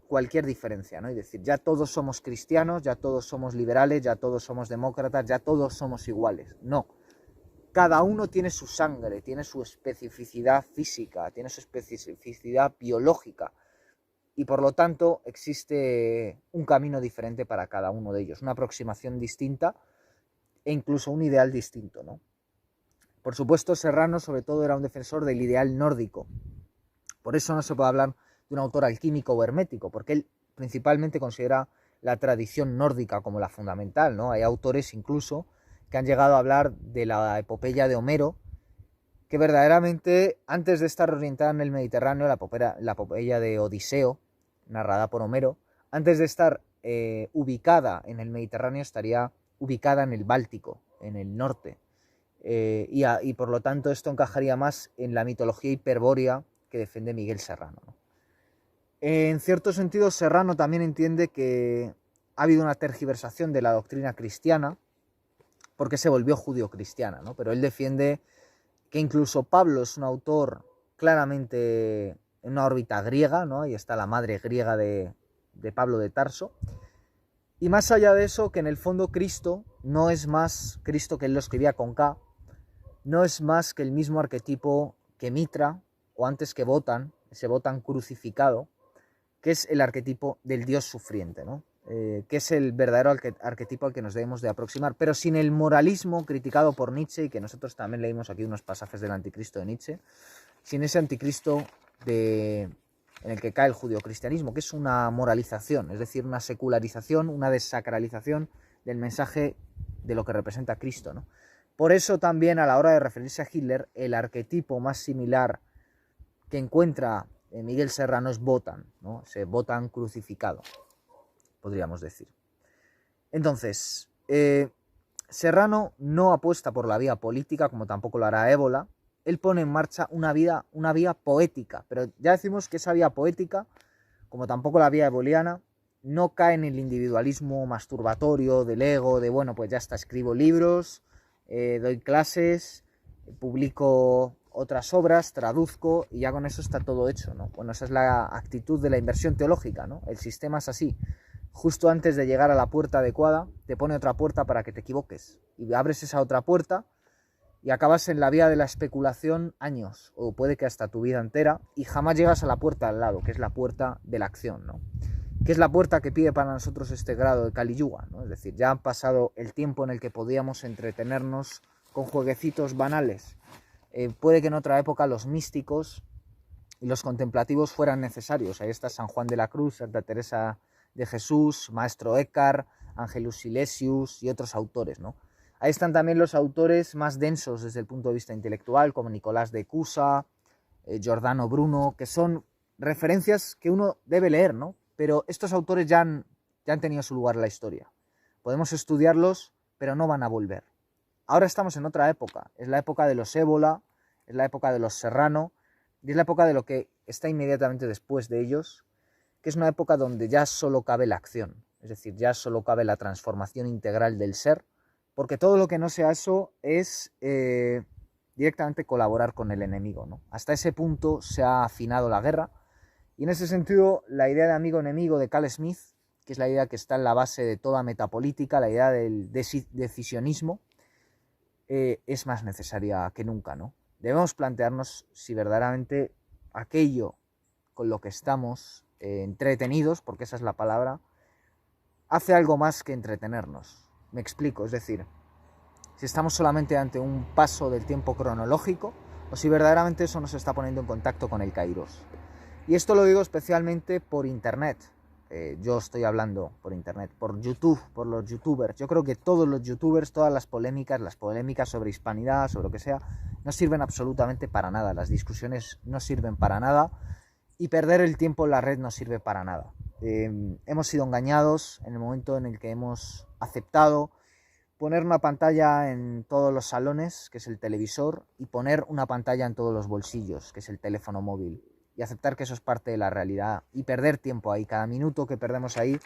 cualquier diferencia, ¿no? Y decir, ya todos somos cristianos, ya todos somos liberales, ya todos somos demócratas, ya todos somos iguales. No. Cada uno tiene su sangre, tiene su especificidad física, tiene su especificidad biológica. Y por lo tanto existe un camino diferente para cada uno de ellos, una aproximación distinta e incluso un ideal distinto, ¿no? Por supuesto, Serrano sobre todo era un defensor del ideal nórdico. Por eso no se puede hablar de un autor alquímico o hermético, porque él principalmente considera la tradición nórdica como la fundamental, ¿no? Hay autores incluso que han llegado a hablar de la epopeya de Homero, que verdaderamente, antes de estar orientada en el Mediterráneo, la epopeya de Odiseo, narrada por Homero, antes de estar ubicada en el Mediterráneo, estaría ubicada en el Báltico, en el norte. Y por lo tanto esto encajaría más en la mitología hiperbórea que defiende Miguel Serrano, ¿no? En cierto sentido, Serrano también entiende que ha habido una tergiversación de la doctrina cristiana porque se volvió judío-cristiana, ¿no? Pero él defiende que incluso Pablo es un autor claramente en una órbita griega, ¿no? Ahí está la madre griega de Pablo de Tarso. Y más allá de eso, que en el fondo Cristo no es más, Cristo que él lo escribía con K, no es más que el mismo arquetipo que Mitra, o antes que Wotan, ese Wotan crucificado, que es el arquetipo del Dios sufriente, ¿no? Que es el verdadero arquetipo al que nos debemos de aproximar, pero sin el moralismo criticado por Nietzsche, y que nosotros también leímos aquí unos pasajes del anticristo de Nietzsche, sin ese anticristo en el que cae el judeocristianismo, que es una moralización, es decir, una secularización, una desacralización del mensaje de lo que representa Cristo, ¿no? Por eso también a la hora de referirse a Hitler, el arquetipo más similar que encuentra Miguel Serrano es Wotan, ¿no? Ese Wotan crucificado, podríamos decir. Entonces, Serrano no apuesta por la vía política, como tampoco lo hará Évola. Él pone en marcha una vía poética, pero ya decimos que esa vía poética, como tampoco la vía eboliana, no cae en el individualismo masturbatorio del ego, de bueno, pues ya está, escribo libros, doy clases, publico otras obras, traduzco y ya con eso está todo hecho, ¿no? Bueno, esa es la actitud de la inversión teológica, ¿no? El sistema es así. Justo antes de llegar a la puerta adecuada, te pone otra puerta para que te equivoques. Y abres esa otra puerta y acabas en la vía de la especulación años, o puede que hasta tu vida entera, y jamás llegas a la puerta al lado, que es la puerta de la acción, ¿no? Que es la puerta que pide para nosotros este grado de Kali Yuga, ¿no? Es decir, ya han pasado el tiempo en el que podíamos entretenernos con jueguecitos banales. Puede que en otra época los místicos y los contemplativos fueran necesarios. Ahí está San Juan de la Cruz, Santa Teresa de Jesús, Maestro Eckhart, Angelus Silesius y otros autores, ¿no? Ahí están también los autores más densos desde el punto de vista intelectual, como Nicolás de Cusa, Giordano Bruno, que son referencias que uno debe leer, ¿no? Pero estos autores ya han tenido su lugar en la historia. Podemos estudiarlos, pero no van a volver. Ahora estamos en otra época, es la época de los Évola, es la época de los Serrano, y es la época de lo que está inmediatamente después de ellos, que es una época donde ya solo cabe la acción, es decir, ya solo cabe la transformación integral del ser, porque todo lo que no sea eso es directamente colaborar con el enemigo, ¿no? Hasta ese punto se ha afinado la guerra Y en ese sentido, la idea de amigo-enemigo de Carl Smith, que es la idea que está en la base de toda metapolítica, la idea del decisionismo, es más necesaria que nunca, ¿no? Debemos plantearnos si verdaderamente aquello con lo que estamos entretenidos, porque esa es la palabra, hace algo más que entretenernos. Me explico, es decir, si estamos solamente ante un paso del tiempo cronológico o si verdaderamente eso nos está poniendo en contacto con el Kairos. Y esto lo digo especialmente por internet. Yo estoy hablando por internet, por YouTube, por los youtubers. Yo creo que todos los youtubers, todas las polémicas sobre hispanidad, sobre lo que sea, no sirven absolutamente para nada. Las discusiones no sirven para nada y perder el tiempo en la red no sirve para nada. Hemos sido engañados en el momento en el que hemos aceptado poner una pantalla en todos los salones, que es el televisor, y poner una pantalla en todos los bolsillos, que es el teléfono móvil, y aceptar que eso es parte de la realidad y perder tiempo ahí. Cada minuto que perdemos ahí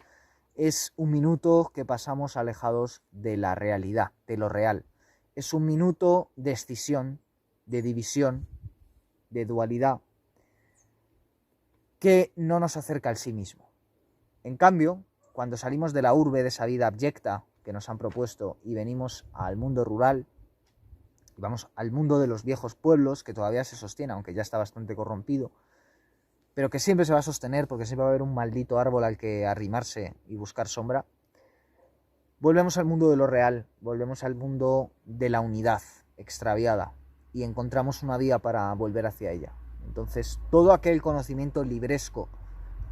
es un minuto que pasamos alejados de la realidad, de lo real. Es un minuto de escisión, de división, de dualidad, que no nos acerca al sí mismo. En cambio, cuando salimos de la urbe, de esa vida abyecta que nos han propuesto, y venimos al mundo rural, vamos al mundo de los viejos pueblos, que todavía se sostiene, aunque ya está bastante corrompido, pero que siempre se va a sostener porque siempre va a haber un maldito árbol al que arrimarse y buscar sombra, volvemos al mundo de lo real, volvemos al mundo de la unidad extraviada y encontramos una vía para volver hacia ella. Entonces, todo aquel conocimiento libresco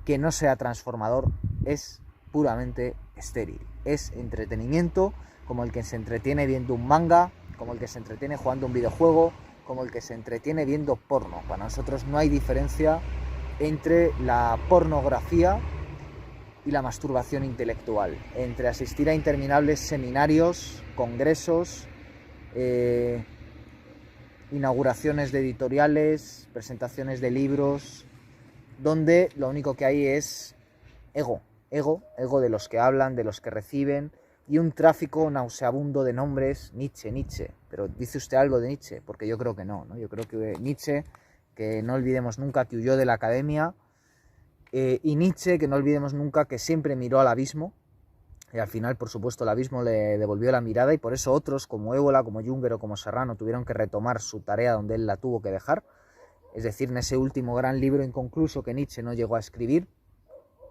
que no sea transformador es puramente estéril. Es entretenimiento, como el que se entretiene viendo un manga, como el que se entretiene jugando un videojuego, como el que se entretiene viendo porno. Para nosotros no hay diferencia entre la pornografía y la masturbación intelectual, entre asistir a interminables seminarios, congresos, inauguraciones de editoriales, presentaciones de libros, donde lo único que hay es ego de los que hablan, de los que reciben, y un tráfico nauseabundo de nombres. Nietzsche, pero ¿dice usted algo de Nietzsche? Porque yo creo que no, ¿no? Yo creo que Nietzsche, que no olvidemos nunca que huyó de la academia, y Nietzsche, que no olvidemos nunca que siempre miró al abismo, y al final, por supuesto, el abismo le devolvió la mirada, y por eso otros, como Évola, como Jünger o como Serrano, tuvieron que retomar su tarea donde él la tuvo que dejar, es decir, en ese último gran libro inconcluso que Nietzsche no llegó a escribir,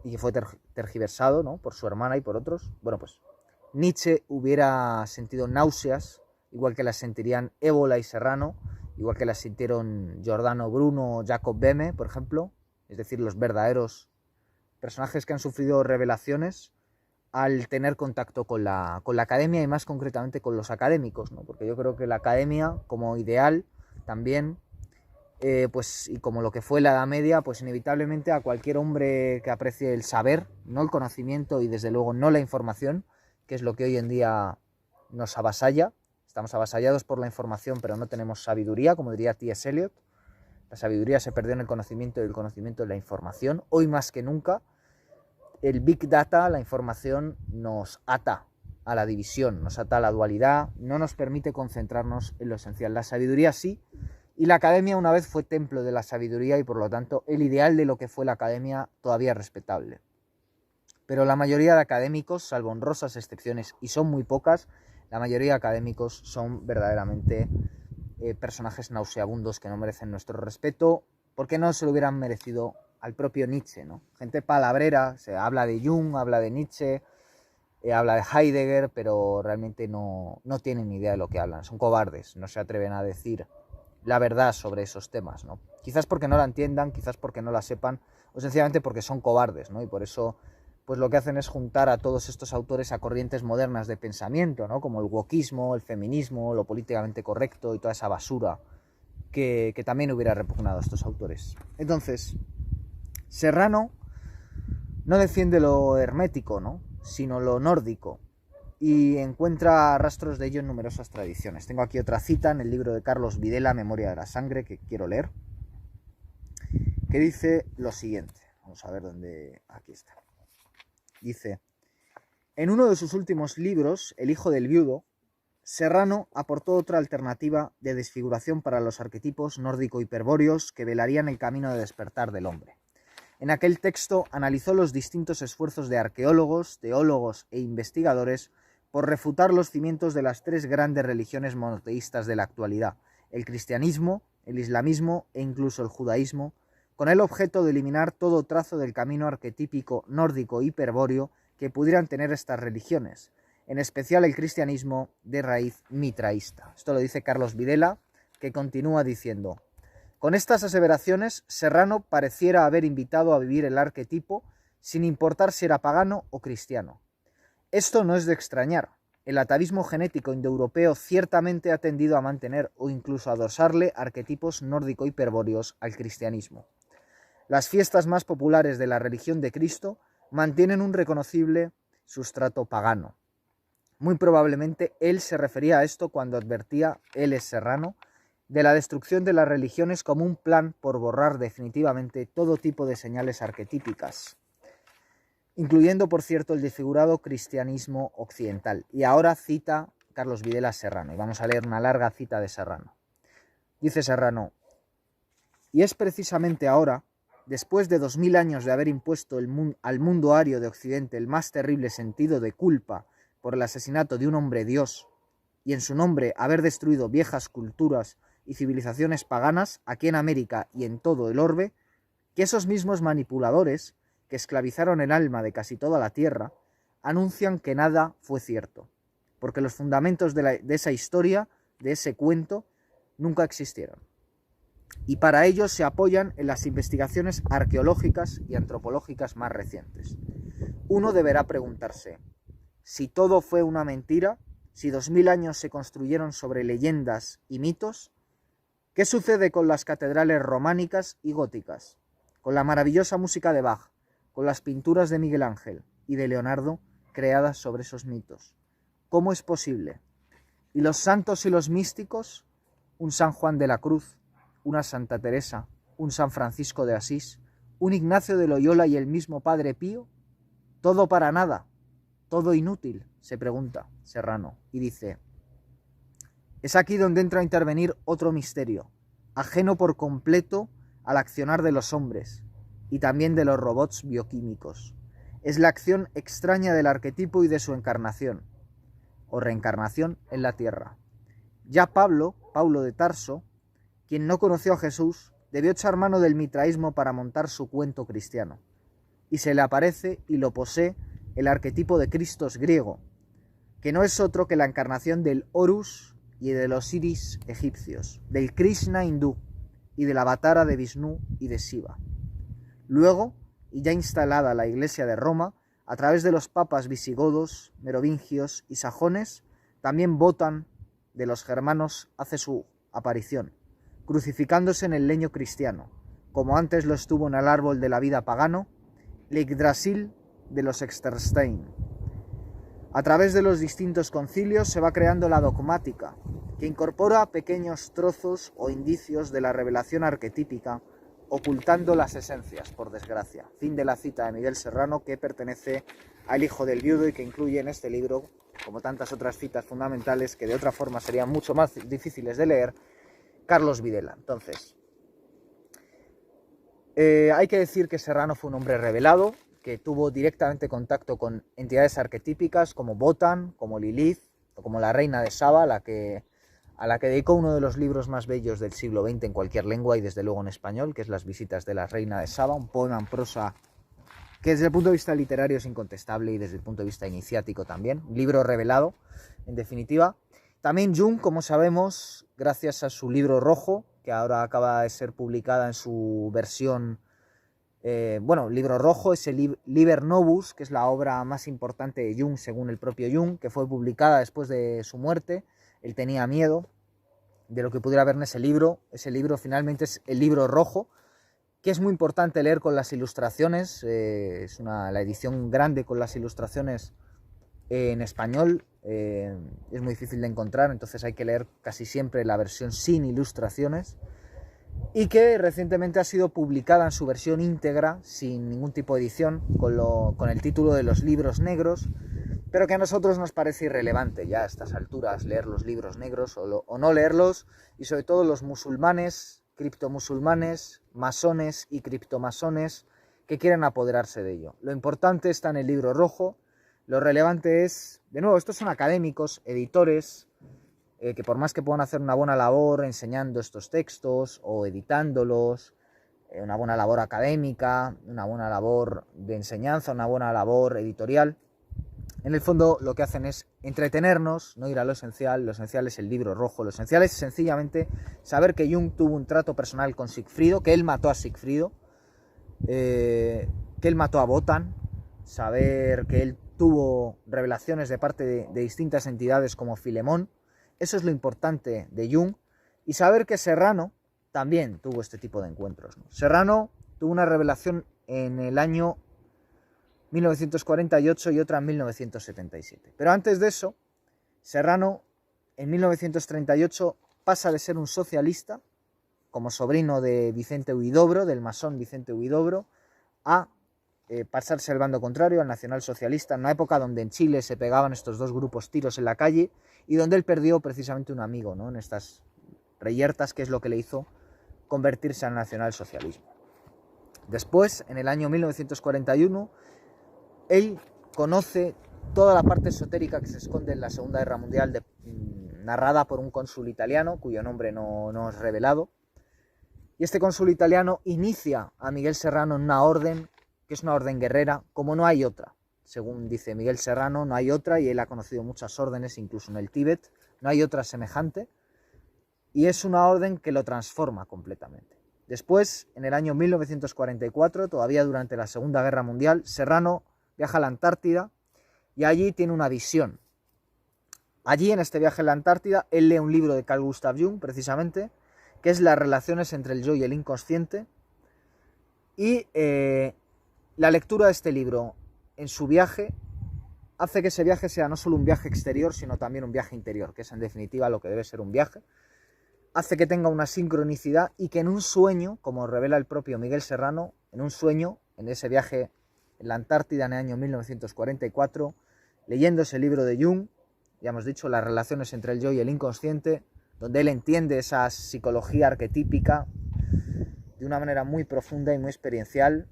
y que fue tergiversado, ¿no?, por su hermana y por otros. Bueno, pues Nietzsche hubiera sentido náuseas, igual que las sentirían Évola y Serrano, igual que las sintieron Giordano Bruno o Jacob Böhme, por ejemplo, es decir, los verdaderos personajes que han sufrido revelaciones al tener contacto con la academia, y más concretamente con los académicos, ¿no? Porque yo creo que la academia como ideal también, pues, y como lo que fue la Edad Media, pues inevitablemente a cualquier hombre que aprecie el saber, no el conocimiento y desde luego no la información, que es lo que hoy en día nos avasalla. Estamos avasallados por la información, pero no tenemos sabiduría, como diría T.S. Eliot. La sabiduría se perdió en el conocimiento y el conocimiento en la información. Hoy más que nunca, el Big Data, la información, nos ata a la división, nos ata a la dualidad, no nos permite concentrarnos en lo esencial. La sabiduría sí, y la academia una vez fue templo de la sabiduría, y por lo tanto el ideal de lo que fue la academia todavía es respetable. Pero la mayoría de académicos, salvo honrosas excepciones, y son muy pocas, la mayoría de académicos son verdaderamente personajes nauseabundos que no merecen nuestro respeto, porque no se lo hubieran merecido al propio Nietzsche, ¿no? Gente palabrera, se habla de Jung, habla de Nietzsche, habla de Heidegger, pero realmente no tienen ni idea de lo que hablan, son cobardes, no se atreven a decir la verdad sobre esos temas, ¿no? Quizás porque no la entiendan, quizás porque no la sepan, o sencillamente porque son cobardes, ¿no? Y por eso, pues lo que hacen es juntar a todos estos autores a corrientes modernas de pensamiento, ¿no? Como el wokismo, el feminismo, lo políticamente correcto y toda esa basura que también hubiera repugnado a estos autores. Entonces, Serrano no defiende lo hermético, ¿no?, sino lo nórdico, y encuentra rastros de ello en numerosas tradiciones. Tengo aquí otra cita en el libro de Carlos Videla, Memoria de la Sangre, que quiero leer, que dice lo siguiente. Vamos a ver dónde... Aquí está. Dice: en uno de sus últimos libros, El hijo del viudo, Serrano aportó otra alternativa de desfiguración para los arquetipos nórdico-hiperbóreos que velarían el camino de despertar del hombre. En aquel texto analizó los distintos esfuerzos de arqueólogos, teólogos e investigadores por refutar los cimientos de las tres grandes religiones monoteístas de la actualidad, el cristianismo, el islamismo e incluso el judaísmo, con el objeto de eliminar todo trazo del camino arquetípico nórdico hiperbóreo que pudieran tener estas religiones, en especial el cristianismo de raíz mitraísta. Esto lo dice Carlos Videla, que continúa diciendo: con estas aseveraciones, Serrano pareciera haber invitado a vivir el arquetipo sin importar si era pagano o cristiano. Esto no es de extrañar. El atavismo genético indoeuropeo ciertamente ha tendido a mantener o incluso a adosarle arquetipos nórdico-hiperbóreos al cristianismo. Las fiestas más populares de la religión de Cristo mantienen un reconocible sustrato pagano. Muy probablemente él se refería a esto cuando advertía, él es Serrano, de la destrucción de las religiones como un plan por borrar definitivamente todo tipo de señales arquetípicas, incluyendo, por cierto, el desfigurado cristianismo occidental. Y ahora cita Carlos Videla a Serrano, y vamos a leer una larga cita de Serrano. Dice Serrano: y es precisamente ahora, después de 2000 años de haber impuesto al mundo ario de Occidente el más terrible sentido de culpa por el asesinato de un hombre Dios, y en su nombre haber destruido viejas culturas y civilizaciones paganas aquí en América y en todo el orbe, que esos mismos manipuladores que esclavizaron el alma de casi toda la tierra, anuncian que nada fue cierto, porque los fundamentos de esa historia, de ese cuento, nunca existieron. Y para ello se apoyan en las investigaciones arqueológicas y antropológicas más recientes. Uno deberá preguntarse, si todo fue una mentira, si 2000 años se construyeron sobre leyendas y mitos, ¿qué sucede con las catedrales románicas y góticas, con la maravillosa música de Bach, con las pinturas de Miguel Ángel y de Leonardo creadas sobre esos mitos? ¿Cómo es posible? ¿Y los santos y los místicos? Un San Juan de la Cruz, una Santa Teresa, un San Francisco de Asís, un Ignacio de Loyola y el mismo Padre Pío. ¿Todo para nada? ¿Todo inútil?, se pregunta Serrano, y dice: es aquí donde entra a intervenir otro misterio, ajeno por completo al accionar de los hombres y también de los robots bioquímicos. Es la acción extraña del arquetipo y de su encarnación, o reencarnación en la tierra. Ya Pablo de Tarso, quien no conoció a Jesús, debió echar mano del mitraísmo para montar su cuento cristiano, y se le aparece y lo posee el arquetipo de Cristos griego, que no es otro que la encarnación del Horus y de los Iris egipcios, del Krishna hindú y del Avatara de Vishnu y de Shiva. Luego, y ya instalada la Iglesia de Roma, a través de los papas visigodos, merovingios y sajones, también Wotan de los germanos hace su aparición, crucificándose en el leño cristiano, como antes lo estuvo en el árbol de la vida pagano, el Yggdrasil de los Exterstein. A través de los distintos concilios se va creando la dogmática, que incorpora pequeños trozos o indicios de la revelación arquetípica, ocultando las esencias, por desgracia. Fin de la cita de Miguel Serrano, que pertenece al Hijo del Viudo y que incluye en este libro, como tantas otras citas fundamentales que de otra forma serían mucho más difíciles de leer, Carlos Videla. Entonces, hay que decir que Serrano fue un hombre revelado, que tuvo directamente contacto con entidades arquetípicas como Wotan, como Lilith, o como la reina de Saba, a la que dedicó uno de los libros más bellos del siglo XX en cualquier lengua y desde luego en español, que es Las visitas de la reina de Saba, un poema en prosa que desde el punto de vista literario es incontestable y desde el punto de vista iniciático también, un libro revelado, en definitiva. También Jung, como sabemos, gracias a su libro rojo, que ahora acaba de ser publicada en su versión, libro rojo, es el Liber Novus, que es la obra más importante de Jung según el propio Jung, que fue publicada después de su muerte. Él tenía miedo de lo que pudiera haber en ese libro. Ese libro finalmente es el libro rojo, que es muy importante leer con las ilustraciones. Es la edición grande con las ilustraciones en español. Es muy difícil de encontrar, entonces hay que leer casi siempre la versión sin ilustraciones. Y que recientemente ha sido publicada en su versión íntegra, sin ningún tipo de edición, con el título de Los Libros Negros, pero que a nosotros nos parece irrelevante ya a estas alturas leer los libros negros o no leerlos, y sobre todo los musulmanes, criptomusulmanes, masones y criptomasones que quieren apoderarse de ello. Lo importante está en el libro rojo, lo relevante es, de nuevo, estos son académicos, editores, que por más que puedan hacer una buena labor enseñando estos textos o editándolos, una buena labor académica, una buena labor de enseñanza, una buena labor editorial, en el fondo lo que hacen es entretenernos, no ir a lo esencial es el libro rojo, lo esencial es sencillamente saber que Jung tuvo un trato personal con Sigfrido, que él mató a Sigfrido, que él mató a Wotan, saber que él tuvo revelaciones de parte de distintas entidades como Filemón, eso es lo importante de Jung, y saber que Serrano también tuvo este tipo de encuentros, ¿no? Serrano tuvo una revelación en el año 1948 y otra en 1977. Pero antes de eso, Serrano en 1938 pasa de ser un socialista, como sobrino de Vicente Huidobro, del masón Vicente Huidobro, a pasarse al bando contrario, al nacionalsocialista, en una época donde en Chile se pegaban estos dos grupos tiros en la calle y donde él perdió precisamente un amigo, ¿no?, en estas reyertas, que es lo que le hizo convertirse al nacionalsocialismo. Después, en el año 1941, él conoce toda la parte esotérica que se esconde en la Segunda Guerra Mundial, narrada por un cónsul italiano, cuyo nombre no es revelado. Y este cónsul italiano inicia a Miguel Serrano en una orden, que es una orden guerrera, como no hay otra. Según dice Miguel Serrano, no hay otra, y él ha conocido muchas órdenes, incluso en el Tíbet, no hay otra semejante. Y es una orden que lo transforma completamente. Después, en el año 1944, todavía durante la Segunda Guerra Mundial, Serrano viaja a la Antártida y allí tiene una visión. Allí, en este viaje a la Antártida, él lee un libro de Carl Gustav Jung, precisamente, que es Las relaciones entre el yo y el inconsciente. Y la lectura de este libro en su viaje hace que ese viaje sea no solo un viaje exterior, sino también un viaje interior, que es en definitiva lo que debe ser un viaje. Hace que tenga una sincronicidad y que en un sueño, como revela el propio Miguel Serrano, en un sueño, en ese viaje en la Antártida en el año 1944, leyendo ese libro de Jung, ya hemos dicho, Las relaciones entre el yo y el inconsciente, donde él entiende esa psicología arquetípica de una manera muy profunda y muy experiencial,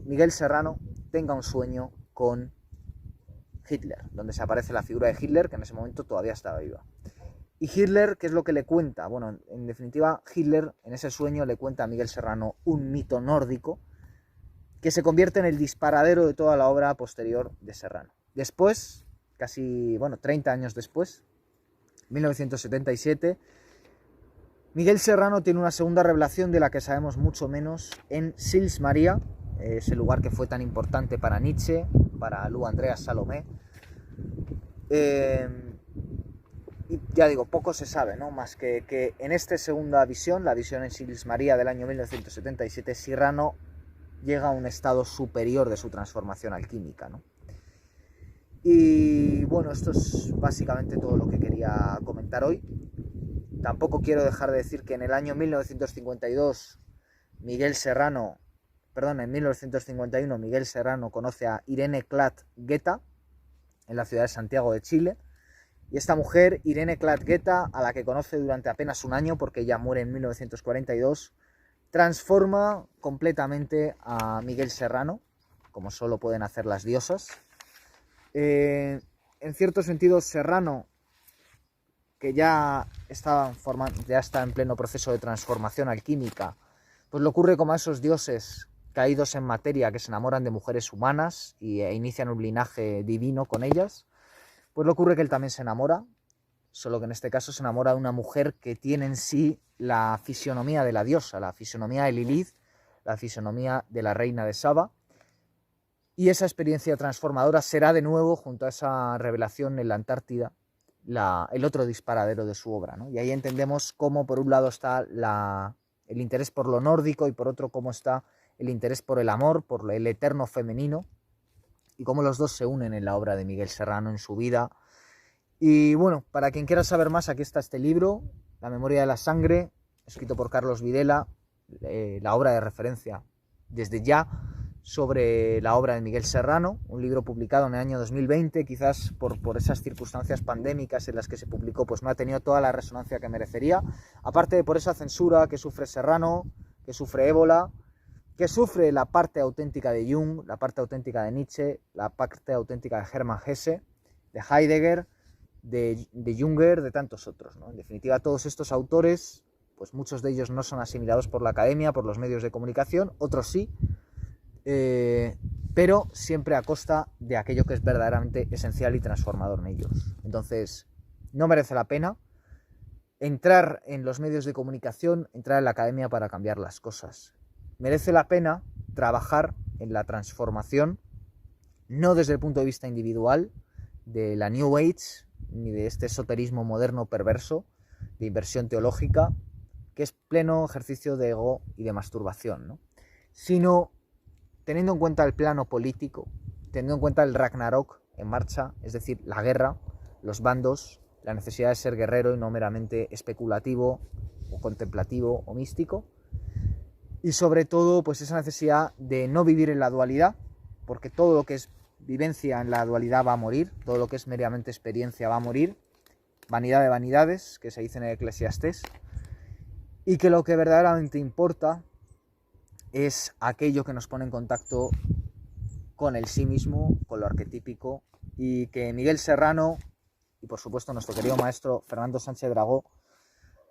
Miguel Serrano tenga un sueño con Hitler, donde se aparece la figura de Hitler, que en ese momento todavía estaba viva. Y Hitler, ¿qué es lo que le cuenta? Bueno, en definitiva, Hitler en ese sueño le cuenta a Miguel Serrano un mito nórdico que se convierte en el disparadero de toda la obra posterior de Serrano. Después, 30 años después, 1977, Miguel Serrano tiene una segunda revelación de la que sabemos mucho menos en Sils Maria, ese lugar que fue tan importante para Nietzsche, para Lou Andreas Salomé. Y ya digo, poco se sabe, ¿no?, más que en esta segunda visión, la visión en Sils Maria del año 1977, Serrano llega a un estado superior de su transformación alquímica, ¿no? Y bueno, esto es básicamente todo lo que quería comentar hoy. Tampoco quiero dejar de decir que en el año 1951 Miguel Serrano conoce a Irene Klatt-Guetta en la ciudad de Santiago de Chile. Y esta mujer, Irene Klatt-Guetta, a la que conoce durante apenas un año, porque ella muere en 1942, transforma completamente a Miguel Serrano, como solo pueden hacer las diosas. En cierto sentido, Serrano, que ya está en pleno proceso de transformación alquímica, pues le ocurre como a esos dioses caídos en materia que se enamoran de mujeres humanas e inician un linaje divino con ellas. Pues le ocurre que él también se enamora, solo que en este caso se enamora de una mujer que tiene en sí la fisionomía de la diosa, la fisionomía de Lilith, la fisionomía de la reina de Saba. Y esa experiencia transformadora será de nuevo, junto a esa revelación en la Antártida, el otro disparadero de su obra, ¿no? Y ahí entendemos cómo por un lado está el interés por lo nórdico y por otro cómo está el interés por el amor, por el eterno femenino, y cómo los dos se unen en la obra de Miguel Serrano, en su vida. Y bueno, para quien quiera saber más, aquí está este libro, La memoria de la sangre, escrito por Carlos Videla, la obra de referencia desde ya sobre la obra de Miguel Serrano, un libro publicado en el año 2020, quizás por esas circunstancias pandémicas en las que se publicó, pues no ha tenido toda la resonancia que merecería, aparte de por esa censura que sufre Serrano, que sufre Ébola, que sufre la parte auténtica de Jung, la parte auténtica de Nietzsche, la parte auténtica de Hermann Hesse, de Heidegger, de Junger, de tantos otros, ¿no? En definitiva, todos estos autores, pues muchos de ellos no son asimilados por la academia, por los medios de comunicación, otros sí, pero siempre a costa de aquello que es verdaderamente esencial y transformador en ellos. Entonces, no merece la pena entrar en los medios de comunicación, entrar en la academia para cambiar las cosas. Merece la pena trabajar en la transformación, no desde el punto de vista individual, de la New Age, ni de este esoterismo moderno perverso, de inversión teológica, que es pleno ejercicio de ego y de masturbación, ¿no? Sino teniendo en cuenta el plano político, teniendo en cuenta el Ragnarok en marcha, es decir, la guerra, los bandos, la necesidad de ser guerrero y no meramente especulativo o contemplativo o místico, y sobre todo pues esa necesidad de no vivir en la dualidad, porque todo lo que es vivencia en la dualidad va a morir, todo lo que es meramente experiencia va a morir, vanidad de vanidades, que se dice en el Eclesiastés, y que lo que verdaderamente importa es aquello que nos pone en contacto con el sí mismo, con lo arquetípico, y que Miguel Serrano y por supuesto nuestro querido maestro Fernando Sánchez Dragó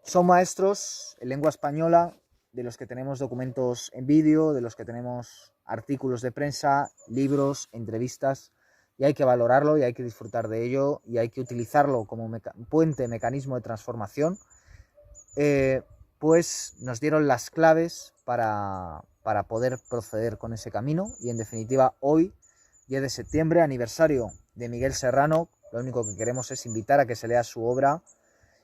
son maestros en lengua española, de los que tenemos documentos en vídeo, de los que tenemos artículos de prensa, libros, entrevistas, y hay que valorarlo y hay que disfrutar de ello y hay que utilizarlo como puente, mecanismo de transformación. Pues nos dieron las claves para poder proceder con ese camino, y en definitiva hoy, 10 de septiembre, aniversario de Miguel Serrano, lo único que queremos es invitar a que se lea su obra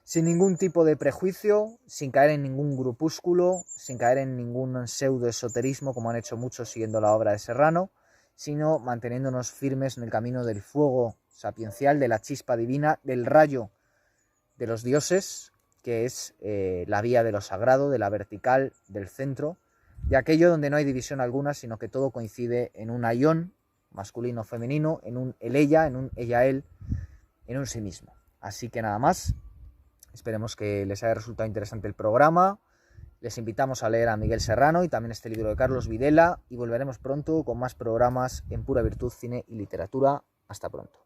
sin ningún tipo de prejuicio, sin caer en ningún grupúsculo, sin caer en ningún pseudoesoterismo como han hecho muchos siguiendo la obra de Serrano, sino manteniéndonos firmes en el camino del fuego sapiencial, de la chispa divina, del rayo de los dioses, que es la vía de lo sagrado, de la vertical, del centro, de aquello donde no hay división alguna, sino que todo coincide en un aión, masculino o femenino, en un él-ella, en un ella-él, en un sí mismo. Así que nada más, esperemos que les haya resultado interesante el programa, les invitamos a leer a Miguel Serrano y también este libro de Carlos Videla, y volveremos pronto con más programas en Pura Virtud, Cine y Literatura. Hasta pronto.